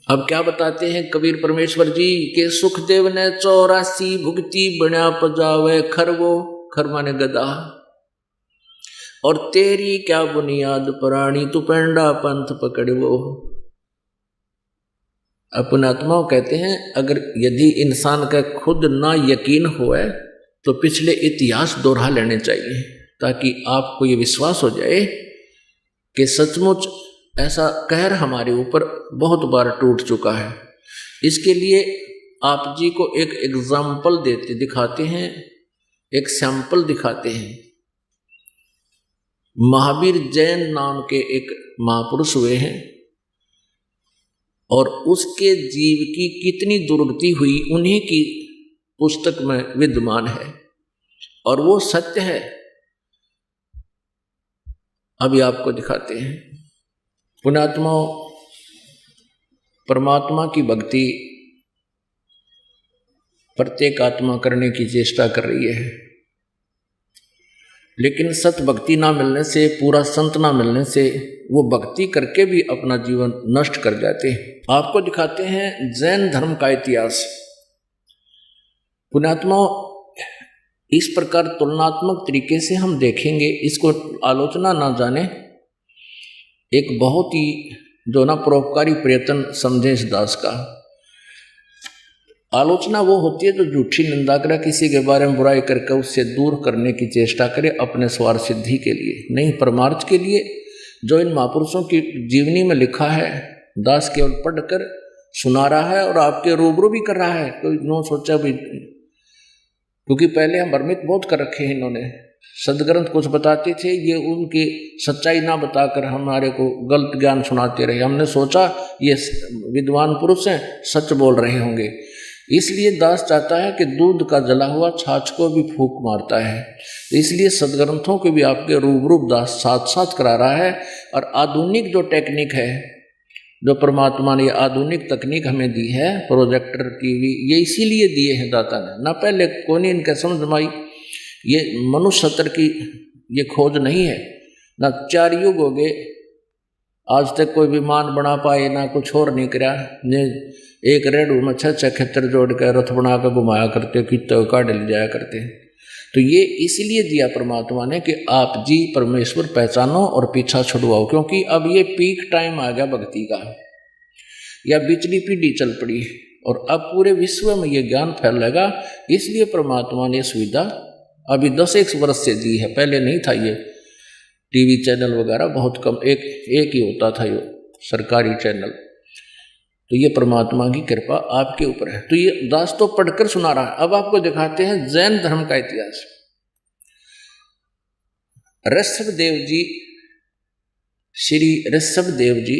अब क्या बताते हैं कबीर परमेश्वर जी के सुखदेव ने 84 भुगती बना पजावे खरवो, खर माने गदा, और तेरी क्या बुनियाद प्राणी तू पेंडा पंथ पकड़वो। अपन आत्माओं कहते हैं अगर यदि इंसान का खुद ना यकीन होए तो पिछले इतिहास दोहरा लेने चाहिए, ताकि आपको ये विश्वास हो जाए कि सचमुच ऐसा कहर हमारे ऊपर बहुत बार टूट चुका है। इसके लिए आप जी को एक एग्जाम्पल दिखाते हैं, एक सैंपल दिखाते हैं। महावीर जैन नाम के एक महापुरुष हुए हैं, और उसके जीव की कितनी दुर्गति हुई उन्हीं की पुस्तक में विद्यमान है, और वो सत्य है। अभी आपको दिखाते हैं। पुण्यात्माओं, परमात्मा की भक्ति प्रत्येक आत्मा करने की चेष्टा कर रही है, लेकिन सत भक्ति ना मिलने से, पूरा संत ना मिलने से वो भक्ति करके भी अपना जीवन नष्ट कर जाते हैं। आपको दिखाते हैं जैन धर्म का इतिहास। पुण्यात्माओं, इस प्रकार तुलनात्मक तरीके से हम देखेंगे, इसको आलोचना ना जाने, एक बहुत ही जो ना परोपकारी प्रयत्न समझे इस दास का। आलोचना वो होती है जो झूठी निंदा करे, किसी के बारे में बुराई करके उससे दूर करने की चेष्टा करे अपने स्वार्थ सिद्धि के लिए, नहीं परमार्थ के लिए। जो इन महापुरुषों की जीवनी में लिखा है, दास केवल पढ़कर सुना रहा है और आपके रूबरू भी कर रहा है। कोई नो सोचा भी, क्योंकि पहले हम भ्रमित बहुत कर रखे हैं इन्होंने। सदग्रंथ कुछ बताते थे, ये उनकी सच्चाई ना बताकर हमारे को गलत ज्ञान सुनाते रहे। हमने सोचा ये विद्वान पुरुष हैं, सच बोल रहे होंगे। इसलिए दास चाहता है कि दूध का जला हुआ छाछ को भी फूंक मारता है। इसलिए सदग्रंथों के भी आपके रूबरू दास साथ साथ करा रहा है। और आधुनिक जो टेक्निक है, जो परमात्मा ने आधुनिक तकनीक हमें दी है, प्रोजेक्टर टीवी, ये इसीलिए दिए हैं दाता ने, ना पहले कोई नहीं इनके समझ में आई। ये मनुष्य सत्र की ये खोज नहीं है, ना 4 युग हो गए आज तक कोई विमान बना पाए, ना कुछ और नहीं करा। ने एक रेडू में 6 खेतर जोड़ कर रथ बना कर घुमाया करते, कितने काट ले जाया करते। तो ये इसलिए दिया परमात्मा ने कि आप जी परमेश्वर पहचानो और पीछा छुड़वाओ, क्योंकि अब ये पीक टाइम आ गया भक्ति का, या बिचली पीढ़ी चल पड़ी और अब पूरे विश्व में ये ज्ञान फैलेगा। इसलिए परमात्मा ने सुविधा अभी 10-1 वर्ष से दी है। पहले नहीं था ये टीवी चैनल वगैरह, बहुत कम, एक ही होता था ये सरकारी चैनल। तो ये परमात्मा की कृपा आपके ऊपर है। तो ये दास तो पढ़कर सुना रहा है। अब आपको दिखाते हैं जैन धर्म का इतिहास। ऋषभ देव जी, श्री ऋषभ देव जी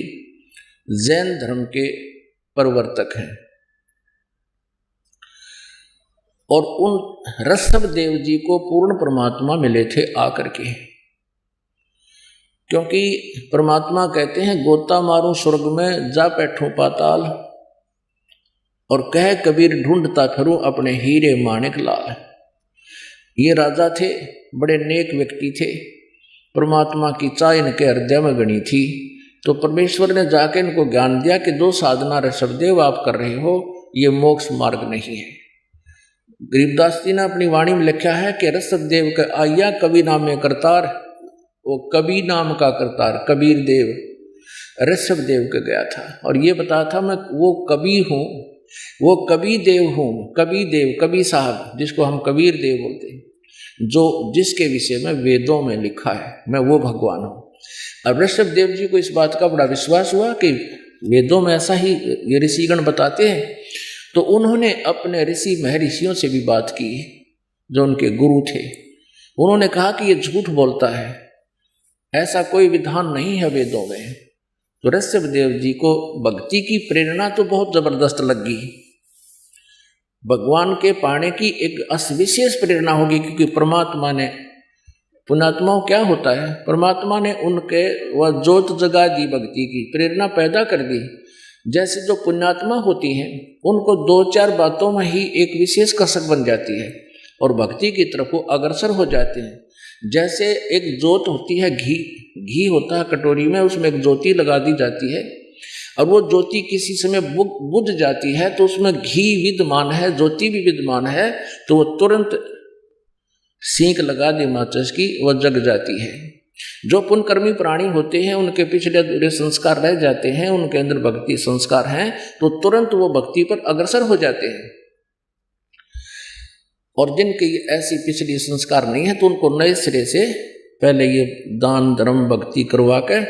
जैन धर्म के प्रवर्तक हैं और उन ऋषभ देव जी को पूर्ण परमात्मा मिले थे आकर के, क्योंकि परमात्मा कहते हैं गोता मारूं स्वर्ग में जा बैठूं पाताल, और कह कबीर ढूंढता फिरूं अपने हीरे माणिक लाल। ये राजा थे, बड़े नेक व्यक्ति थे, परमात्मा की चाह इनके हृदय में गणी थी। तो परमेश्वर ने जाके इनको ज्ञान दिया कि जो साधना ऋषभदेव आप कर रहे हो ये मोक्ष मार्ग नहीं है। गरीबदास जी ने अपनी वाणी में लिखा है कि ऋषभदेव का आया कवि नाम में करतार, वो कवि नाम का करतार कबीर देव ऋषभदेव के गया था और ये बताया था मैं वो कवि हूँ, वो कवि देव हूँ, कवि देव कवि साहब जिसको हम कबीर देव बोलते हैं, जो जिसके विषय में वेदों में लिखा है मैं वो भगवान हूँ। अब ऋषभदेव जी को इस बात का बड़ा विश्वास हुआ कि वेदों में ऐसा ही ये ऋषिगण बताते हैं, तो उन्होंने अपने ऋषि महर्षियों से भी बात की जो उनके गुरु थे। उन्होंने कहा कि ये झूठ बोलता है, ऐसा कोई विधान नहीं है वेदों में। तो ऋषभदेव जी को भक्ति की प्रेरणा तो बहुत जबरदस्त लगी, भगवान के पाने की एक विशेष प्रेरणा होगी, क्योंकि परमात्मा ने, पुण्यात्माओं क्या होता है, परमात्मा ने उनके वह जोत जगा दी, भक्ति की प्रेरणा पैदा कर दी। जैसे जो पुण्यात्मा होती हैं उनको दो चार बातों में ही एक विशेष कसक बन जाती है और भक्ति की तरफ वो अग्रसर हो जाते हैं। जैसे एक जोत होती है, घी होता है कटोरी में, उसमें एक ज्योति लगा दी जाती है और वो ज्योति किसी समय बुझ जाती है तो उसमें घी विद्यमान है, ज्योति भी विद्यमान है, तो वो तुरंत सींक लगा दी माचिस की, वह जग जाती है। जो पुण्यकर्मी प्राणी होते हैं उनके पिछले अधूरे संस्कार रह जाते हैं, उनके अंदर भक्ति संस्कार हैं तो तुरंत वो भक्ति पर अग्रसर हो जाते हैं। और जिनके ऐसी पिछली संस्कार नहीं है तो उनको नए सिरे से पहले ये दान धर्म भक्ति करवा कर,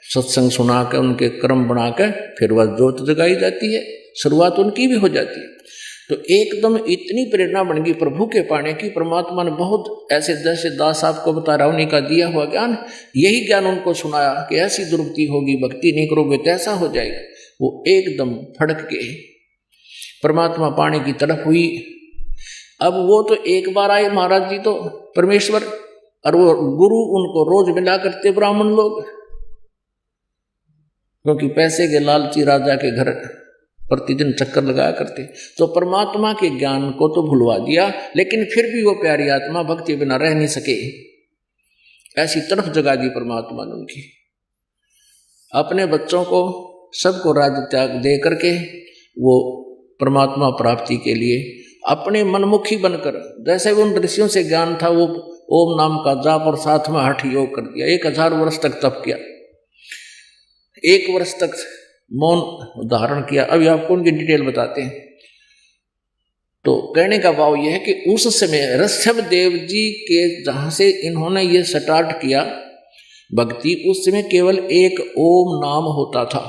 सत्संग सुना कर, उनके कर्म बना कर फिर वह ज्योत जगाई जाती है, शुरुआत उनकी भी हो जाती है। तो एकदम इतनी प्रेरणा बन गई प्रभु के पाने की, परमात्मा ने बहुत ऐसे जैसे दास आपको बता रहा उन्हीं का दिया हुआ ज्ञान, यही ज्ञान उनको सुनाया कि ऐसी दुर्गति होगी, भक्ति नहीं करोगे तो ऐसा हो जाएगा। वो एकदम फड़क के परमात्मा पाने की तरफ हुई। अब वो तो एक बार आए महाराज जी तो परमेश्वर, और वो गुरु उनको रोज मिला करते ब्राह्मण लोग, क्योंकि पैसे के लालची राजा के घर प्रतिदिन चक्कर लगाया करते। तो परमात्मा के ज्ञान को तो भुलवा दिया, लेकिन फिर भी वो प्यारी आत्मा भक्ति बिना रह नहीं सके, ऐसी तरफ जगा दी परमात्मा ने उनकी। अपने बच्चों को सबको राज्य त्याग दे करके वो परमात्मा प्राप्ति के लिए अपने मनमुखी बनकर, जैसे उन ऋषियों से ज्ञान था, वो ओम नाम का जाप और साथ में हठ योग कर दिया। 1000 वर्ष तक तप किया, 1 वर्ष तक मौन धारण किया। अभी आपको उनकी डिटेल बताते हैं। तो कहने का भाव यह है कि उस समय ऋषभदेव जी के जहां से इन्होंने ये स्टार्ट किया भक्ति, उस समय केवल एक ओम नाम होता था,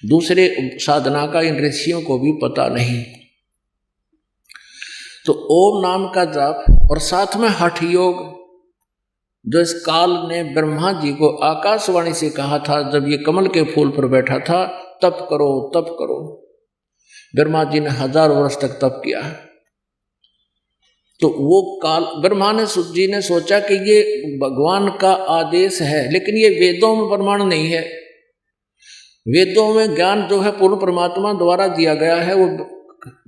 दूसरे साधना का इन ऋषियों को भी पता नहीं। तो ओम नाम का जाप और साथ में हठ योग, जो इस काल ने ब्रह्मा जी को आकाशवाणी से कहा था जब ये कमल के फूल पर बैठा था, तप करो तप करो। ब्रह्मा जी ने 1000 वर्ष तक तप किया। तो वो काल ब्रह्मा जी ने सोचा कि ये भगवान का आदेश है, लेकिन ये वेदों में प्रमाण नहीं है। वेदों में ज्ञान जो है पूर्ण परमात्मा द्वारा दिया गया है, वो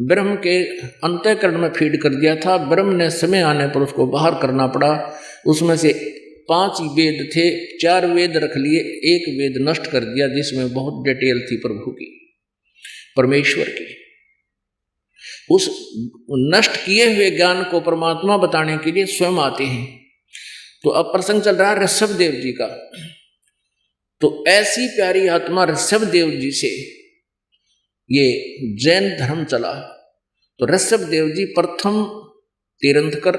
ब्रह्म के अंतःकरण में फीड कर दिया था। ब्रह्म ने समय आने पर उसको बाहर करना पड़ा। उसमें से 5 वेद थे, 4 वेद रख लिए, 1 वेद नष्ट कर दिया जिसमें बहुत डिटेल थी प्रभु की, परमेश्वर की। उस नष्ट किए हुए ज्ञान को परमात्मा बताने के लिए स्वयं आते हैं। तो अब प्रसंग चल रहा है ऋषभदेव जी का। तो ऐसी प्यारी आत्मा ऋषभदेव जी से ये जैन धर्म चला। तो ऋषभदेव जी प्रथम तीर्थंकर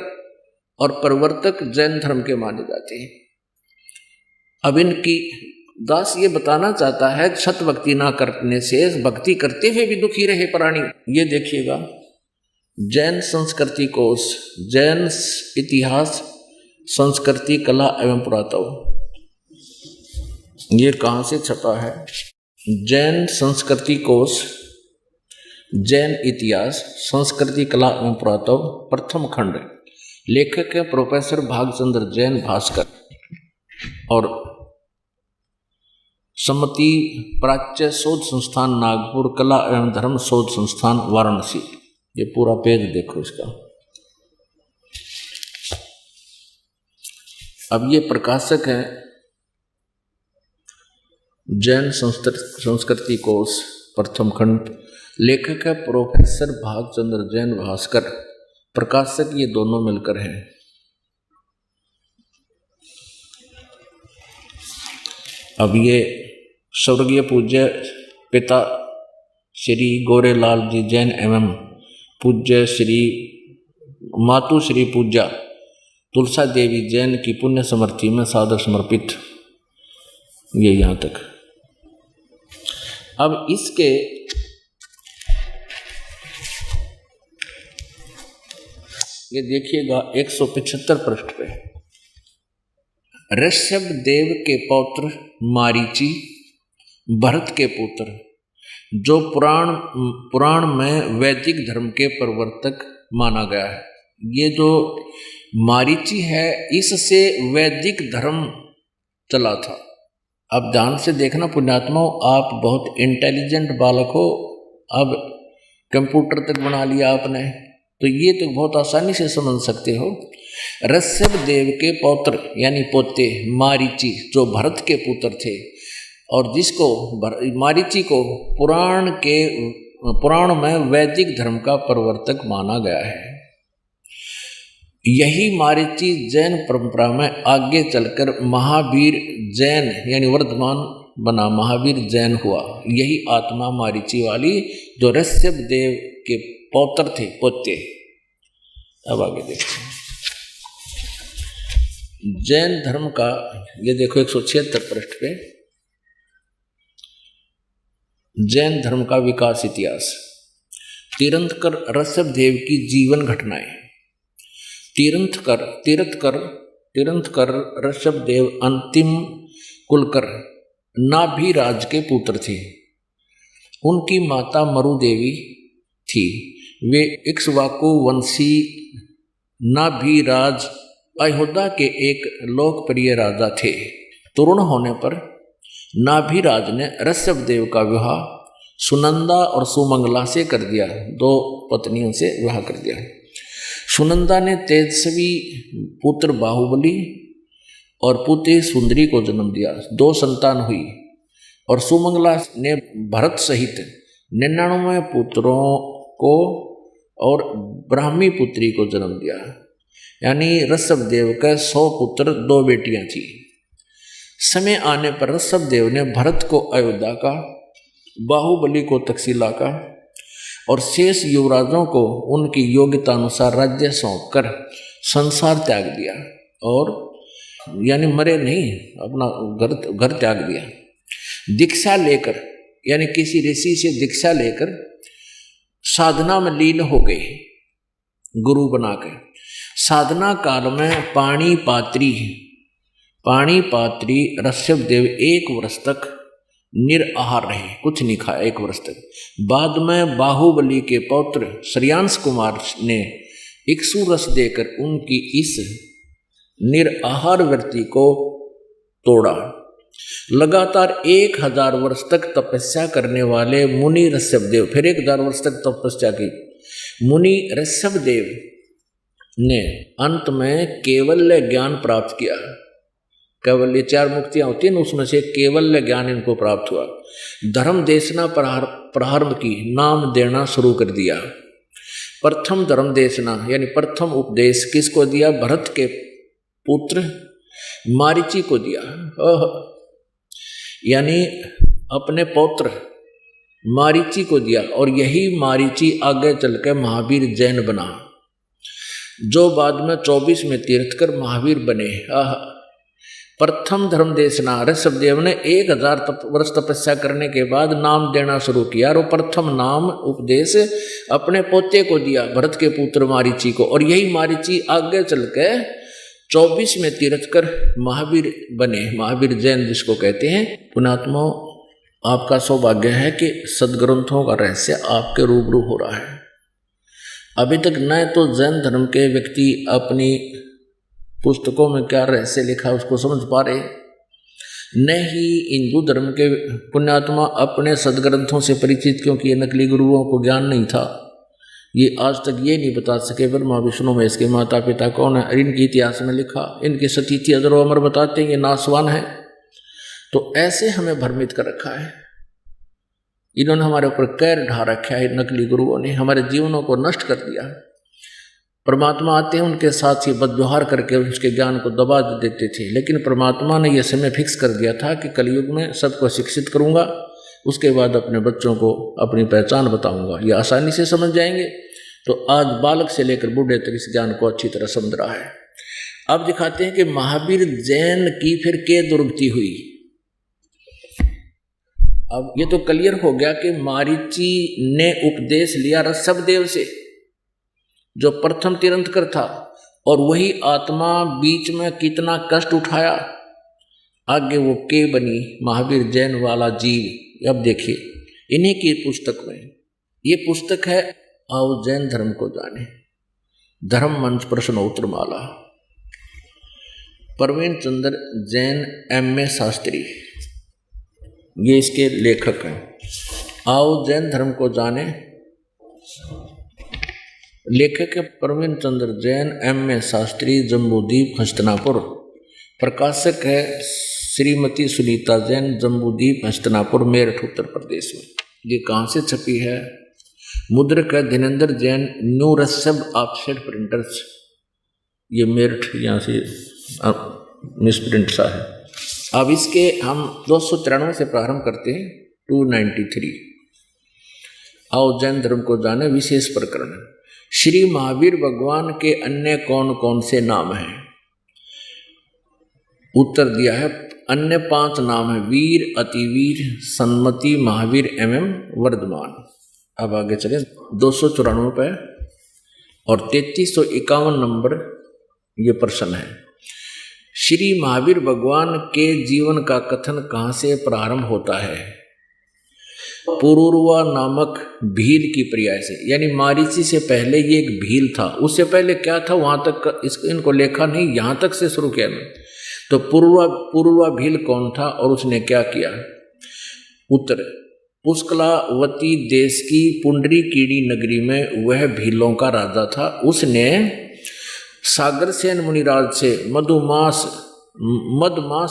और प्रवर्तक जैन धर्म के माने जाते हैं। अब इनकी दास ये बताना चाहता है सत भक्ति ना करने से भक्ति करते हुए भी दुखी रहे प्राणी। ये देखिएगा, जैन संस्कृति कोश, जैन इतिहास संस्कृति कला एवं पुरातत्व। ये कहाँ से छपा है? जैन संस्कृति कोश, जैन इतिहास, संस्कृति कला एवं पुरातत्व, प्रथम खंड। लेखक है प्रोफेसर भागचंद्र जैन, भास्कर। और सम्मति प्राच्य शोध संस्थान नागपुर, कला एवं धर्म शोध संस्थान वाराणसी। ये पूरा पेज देखो इसका। अब ये प्रकाशक है जैन संस्कृति कोश, प्रथम खंड। लेखक है प्रोफेसर भागचंद्र जैन, भास्कर। प्रकाशक ये दोनों मिलकर हैं। अब ये स्वर्गीय पूज्य पिता श्री गोरेलाल जी जैन एवं पूज्य श्री मातु श्री पूज्या तुलसा देवी जैन की पुण्य स्मृति में सादर समर्पित। ये यहाँ तक। अब इसके ये देखिएगा 175 पृष्ठ पे, ऋषभ देव के पौत्र मारीची, भरत के पुत्र, जो पुराण में वैदिक धर्म के प्रवर्तक माना गया है। ये जो मारीची है, इससे वैदिक धर्म चला था। अब ध्यान से देखना पुण्यात्मा, आप बहुत इंटेलिजेंट बालक हो, अब कंप्यूटर तक बना लिया आपने, तो ये तो बहुत आसानी से समझ सकते हो। ऋषभ देव के पौत्र यानी पोते मारीची, जो भरत के पुत्र थे, और जिसको मारीची को पुराण में वैदिक धर्म का प्रवर्तक माना गया है। यही मारीची जैन परंपरा में आगे चलकर महावीर जैन यानी वर्धमान बना, महावीर जैन हुआ। यही आत्मा मारीची वाली जो ऋषभ देव के पौत्र थे, पोते। अब आगे देखते हैं जैन धर्म का। ये देखो 176 पृष्ठ पे, जैन धर्म का विकास इतिहास। तीर्थंकर ऋषभ देव की जीवन घटनाएं। तीर्थंकर ऋषभ देव अंतिम कुलकर नाभिराज के पुत्र थे। उनकी माता मरु देवी थी। वे इक्ष्वाकु वंशी नाभिराज अयोध्या के एक लोकप्रिय राजा थे। तरुण होने पर नाभिराज ने ऋषभ देव का विवाह सुनंदा और सुमंगला से कर दिया। दो पत्नियों से विवाह कर दिया। सुनंदा ने तेजस्वी पुत्र बाहुबली और पुत्री सुंदरी को जन्म दिया। 2 संतान हुई। और सुमंगला ने भरत सहित 99 पुत्रों को और ब्राह्मी पुत्री को जन्म दिया। यानी ऋषभ देव के 100 पुत्र, 2 बेटियां थी। समय आने पर ऋषभ देव ने भरत को अयोध्या का, बाहुबली को तक्षशिला का और शेष युवराजों को उनकी योग्यता अनुसार राज्य सौंपकर संसार त्याग दिया। और यानी मरे नहीं, अपना घर त्याग दिया। दीक्षा लेकर यानी किसी ऋषि से दीक्षा लेकर साधना में लीन हो गए, गुरु बनाकर। साधना काल में पाणिपात्री ऋषभ देव 1 वर्ष तक निराहार रहे, कुछ नहीं खाया 1 वर्ष तक। बाद में बाहुबली के पौत्र श्रेयांश कुमार ने इक्ष्वाकु रस देकर उनकी इस निराहार वृत्ति को तोड़ा। लगातार 1000 वर्ष तक तपस्या करने वाले मुनि ऋषभ देव, फिर 1000 वर्ष तक तपस्या की। मुनि ऋषभ देव ने अंत में केवल्य ज्ञान प्राप्त किया। केवल्य 4 मुक्तियां होती हैं, उसमें से केवल्य ज्ञान इनको प्राप्त हुआ। धर्म देशना प्रारंभ की, नाम देना शुरू कर दिया। प्रथम धर्म देशना यानी प्रथम उपदेश किसको दिया? भरत के पुत्र मारीची को दिया। यानी अपने पौत्र मारीची को दिया। और यही मारीची आगे चलकर महावीर जैन बना, जो बाद में 24 में तीर्थकर महावीर बने। प्रथम धर्म देशना, ऋषभ देव ने 1000 वर्ष तपस्या करने के बाद नाम देना शुरू किया। और प्रथम नाम उपदेश अपने पोते को दिया, भरत के पुत्र मारीची को। और यही मारीची आगे चल के 24 में तीर्थ कर महावीर बने, महावीर जैन जिसको कहते हैं। पुण्यात्मा, आपका सौभाग्य है कि सदग्रंथों का रहस्य आपके रूबरू हो रहा है। अभी तक न तो जैन धर्म के व्यक्ति अपनी पुस्तकों में क्या रहस्य लिखा उसको समझ पा रहे, न ही हिंदू धर्म के पुण्यात्मा अपने सदग्रंथों से परिचित, क्योंकि ये नकली गुरुओं को ज्ञान नहीं था। ये आज तक ये नहीं बता सके ब्रह्मा विष्णु महेश के माता पिता कौन है, इनके इतिहास में लिखा, इनके सतीथि अजरो अमर बताते हैं ये नासवान है। तो ऐसे हमें भ्रमित कर रखा है, इन्होंने हमारे ऊपर कैर ढा रखा है। नकली गुरुओं ने हमारे जीवनों को नष्ट कर दिया। परमात्मा आते हैं, उनके साथ ही बदव्यवहार करके उसके ज्ञान को दबा देते थे, लेकिन परमात्मा ने यह समय फिक्स कर दिया था कि कलयुग में सबको शिक्षित करूंगा, उसके बाद अपने बच्चों को अपनी पहचान बताऊंगा, ये आसानी से समझ जाएंगे। तो आज बालक से लेकर बूढ़े तक इस ज्ञान को अच्छी तरह समझ रहा है। अब दिखाते हैं कि महावीर जैन की फिर के दुर्गति हुई। अब ये तो क्लियर हो गया कि मारीची ने उपदेश लिया ऋषभदेव से, जो प्रथम तीर्थंकर था, और वही आत्मा बीच में कितना कष्ट उठाया, आगे वो के बनी महावीर जैन वाला जीव। अब देखिए इन्हीं की पुस्तक में, ये पुस्तक है आओ जैन धर्म को जाने, धर्म मंच प्रश्नोत्तर माला, प्रवीण चंद्र जैन M.A. शास्त्री, ये इसके लेखक हैं। आओ जैन धर्म को जाने, लेखक है प्रवीण चंद्र जैन M.A. शास्त्री, जम्बूद्वीप हस्तिनापुर। प्रकाशक है श्रीमती सुनीता जैन, जम्बूद्वीप हस्तिनापुर, मेरठ उत्तर प्रदेश में। ये कहाँ से छपी है? मुद्रक है Dhirendra Jain, new Rishabh offset printers, ये मेरठ, यहाँ से मिसप्रिंट सा है। अब इसके हम 293 से प्रारंभ करते हैं, 293। आओ जैन धर्म को जाने, विशेष प्रकरण। श्री महावीर भगवान के अन्य कौन कौन से नाम हैं? उत्तर दिया है अन्य 5 नाम है, वीर, अतिवीर, सन्मति, महावीर एवं वर्धमान। अब आगे चले 294 पे और 3351 नंबर ये प्रश्न है। श्री महावीर भगवान के जीवन का कथन कहाँ से प्रारंभ होता है? पुरुरवा नामक भील की पर्याय से, यानी मारीची से पहले ये एक भील था। उससे पहले क्या था वहां तक इनको लेखा नहीं, यहां तक से शुरू किया नहीं। तो पुरुरवा भील कौन था और उसने क्या किया? उत्तर, पुष्कलावती देश की पुंडरीकीड़ी नगरी में वह भीलों का राजा था। उसने सागरसेन मुनिराज से मदमास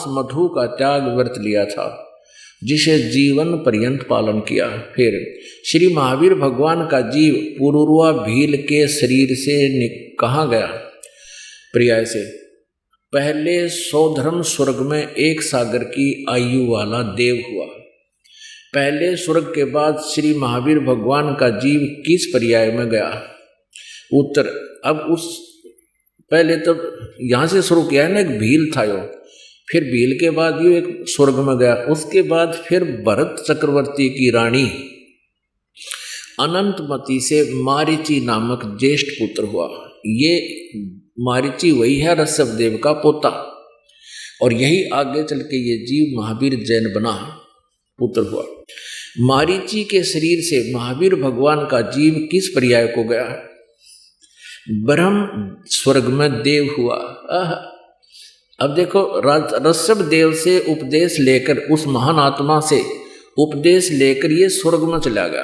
मधु का त्याग व्रत लिया था, जिसे जीवन पर्यंत पालन किया। फिर श्री महावीर भगवान का जीव पुरुरवा भील के शरीर से कहाँ गया? पर्याय से, पहले सौधर्म स्वर्ग में एक सागर की आयु वाला देव हुआ। पहले स्वर्ग के बाद श्री महावीर भगवान का जीव किस पर्याय में गया? उत्तर, अब उस पहले तो यहाँ से शुरू किया है ना, एक भील था यो, फिर भील के बाद यो एक स्वर्ग में गया। उसके बाद फिर भरत चक्रवर्ती की रानी अनंतमती से मारीची नामक ज्येष्ठ पुत्र हुआ। ये मारीची वही है ऋषभदेव का पोता, और यही आगे चल के ये जीव महावीर जैन बना, पुत्र हुआ। मारीची के शरीर से महावीर भगवान का जीव किस पर्याय को गया? ब्रह्म स्वर्ग में देव हुआ। अब देखो, ऋषभदेव से उपदेश लेकर, उस महान आत्मा से उपदेश लेकर ये स्वर्ग में चला गया,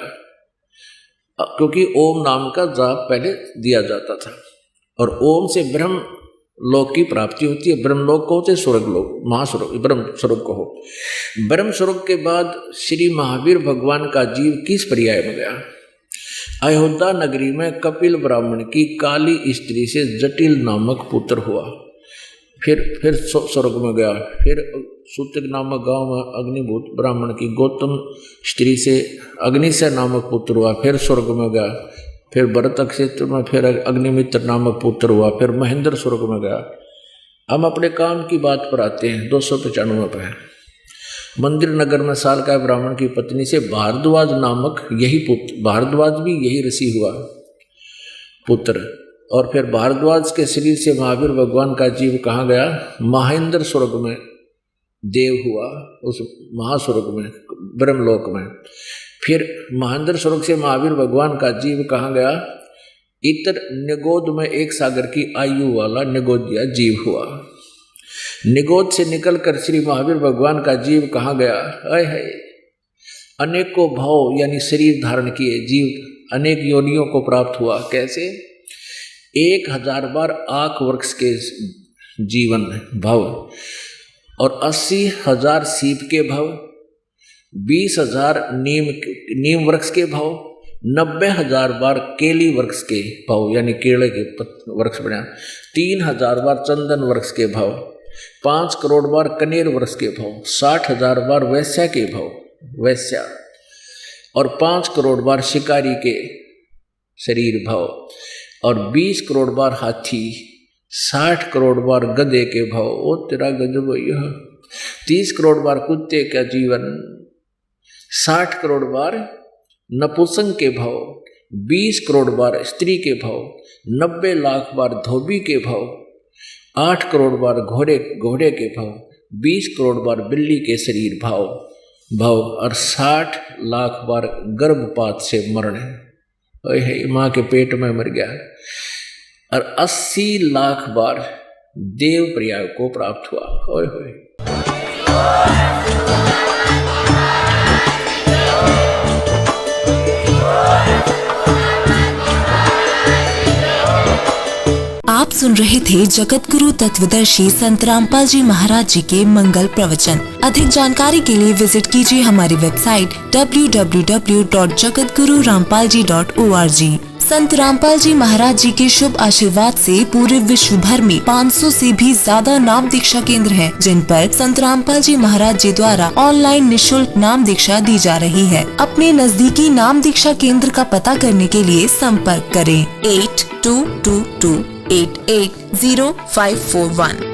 क्योंकि ओम नाम का जाप पहले दिया जाता था, और ओम से ब्रह्म लोक की प्राप्ति होती है। ब्रह्म लोक को होते स्वर्ग लोक, महास्वर्ग, ब्रह्म स्वर्ग को हो। ब्रह्म स्वर्ग के बाद श्री महावीर भगवान का जीव किस पर्याय में गया? अयोध्या नगरी में कपिल ब्राह्मण की काली स्त्री से जटिल नामक पुत्र हुआ। फिर स्वर्ग में गया। फिर सूतक नामक गांव में अग्निभूत ब्राह्मण की गौतम स्त्री से अग्निशय नामक पुत्र हुआ। फिर स्वर्ग में गया। फिर भरत क्षेत्र में फिर अग्निमित्र नामक पुत्र हुआ। फिर महेंद्र स्वर्ग में गया। हम अपने काम की बात पर आते हैं। 295 पर मंदिर नगर में सालकाय ब्राह्मण की पत्नी से भारद्वाज नामक यही पुत्र, भारद्वाज भी यही ऋषि हुआ पुत्र, और फिर भारद्वाज के शरीर से महावीर भगवान का जीव कहाँ गया? महेंद्र स्वर्ग में देव हुआ, उस महास्वर्ग में, ब्रह्मलोक में। फिर महेंद्र स्वर्ग से महावीर भगवान का जीव कहाँ गया? इतर निगोद में एक सागर की आयु वाला निगोदिया जीव हुआ। निगोद से निकलकर श्री महावीर भगवान का जीव कहाँ गया? है अनेकों भाव यानी शरीर धारण किए जीव अनेक योनियों को प्राप्त हुआ। कैसे? 1000 बार आँख वृक्ष के जीवन भव, और 80,000 सीप के भव, 20,000 नीम वृक्ष के भव, 90,000 बार केली वृक्ष के भव यानी केले के वृक्ष बना, 3,000 बार चंदन वृक्ष के भव, 5 करोड़ बार कनेर वृक्ष के भव, 60,000 बार वैश्या के भव, वैश्या, और 5 करोड़ बार शिकारी के शरीर भव, और 20 करोड़ बार हाथी, 60 करोड़ बार गधे के भव। ओ तेरा गजब यह 30 करोड़ बार कुत्ते का जीवन, 60 करोड़ बार नपुंसक के भव, 20 करोड़ बार स्त्री के भव, 90 लाख बार धोबी के भव, 8 करोड़ बार घोड़े के भव, 20 करोड़ बार बिल्ली के शरीर भव, और 60 लाख बार गर्भपात से मरण है, माँ के पेट में मर गया, और 80 लाख बार देव प्रयाग को प्राप्त हुआ। होय होय। आप सुन रहे थे जगत गुरु तत्वदर्शी संत रामपाल जी महाराज जी के मंगल प्रवचन। अधिक जानकारी के लिए विजिट कीजिए हमारी वेबसाइट www.jagatgururampalji.org। संत रामपाल जी महाराज जी के शुभ आशीर्वाद से पूरे विश्व भर में 500 से भी ज्यादा नाम दीक्षा केंद्र हैं, जिन पर संत रामपाल जी महाराज जी द्वारा ऑनलाइन निःशुल्क नाम दीक्षा दी जा रही है। अपने नजदीकी नाम दीक्षा केंद्र का पता करने के लिए संपर्क करें 8222880541।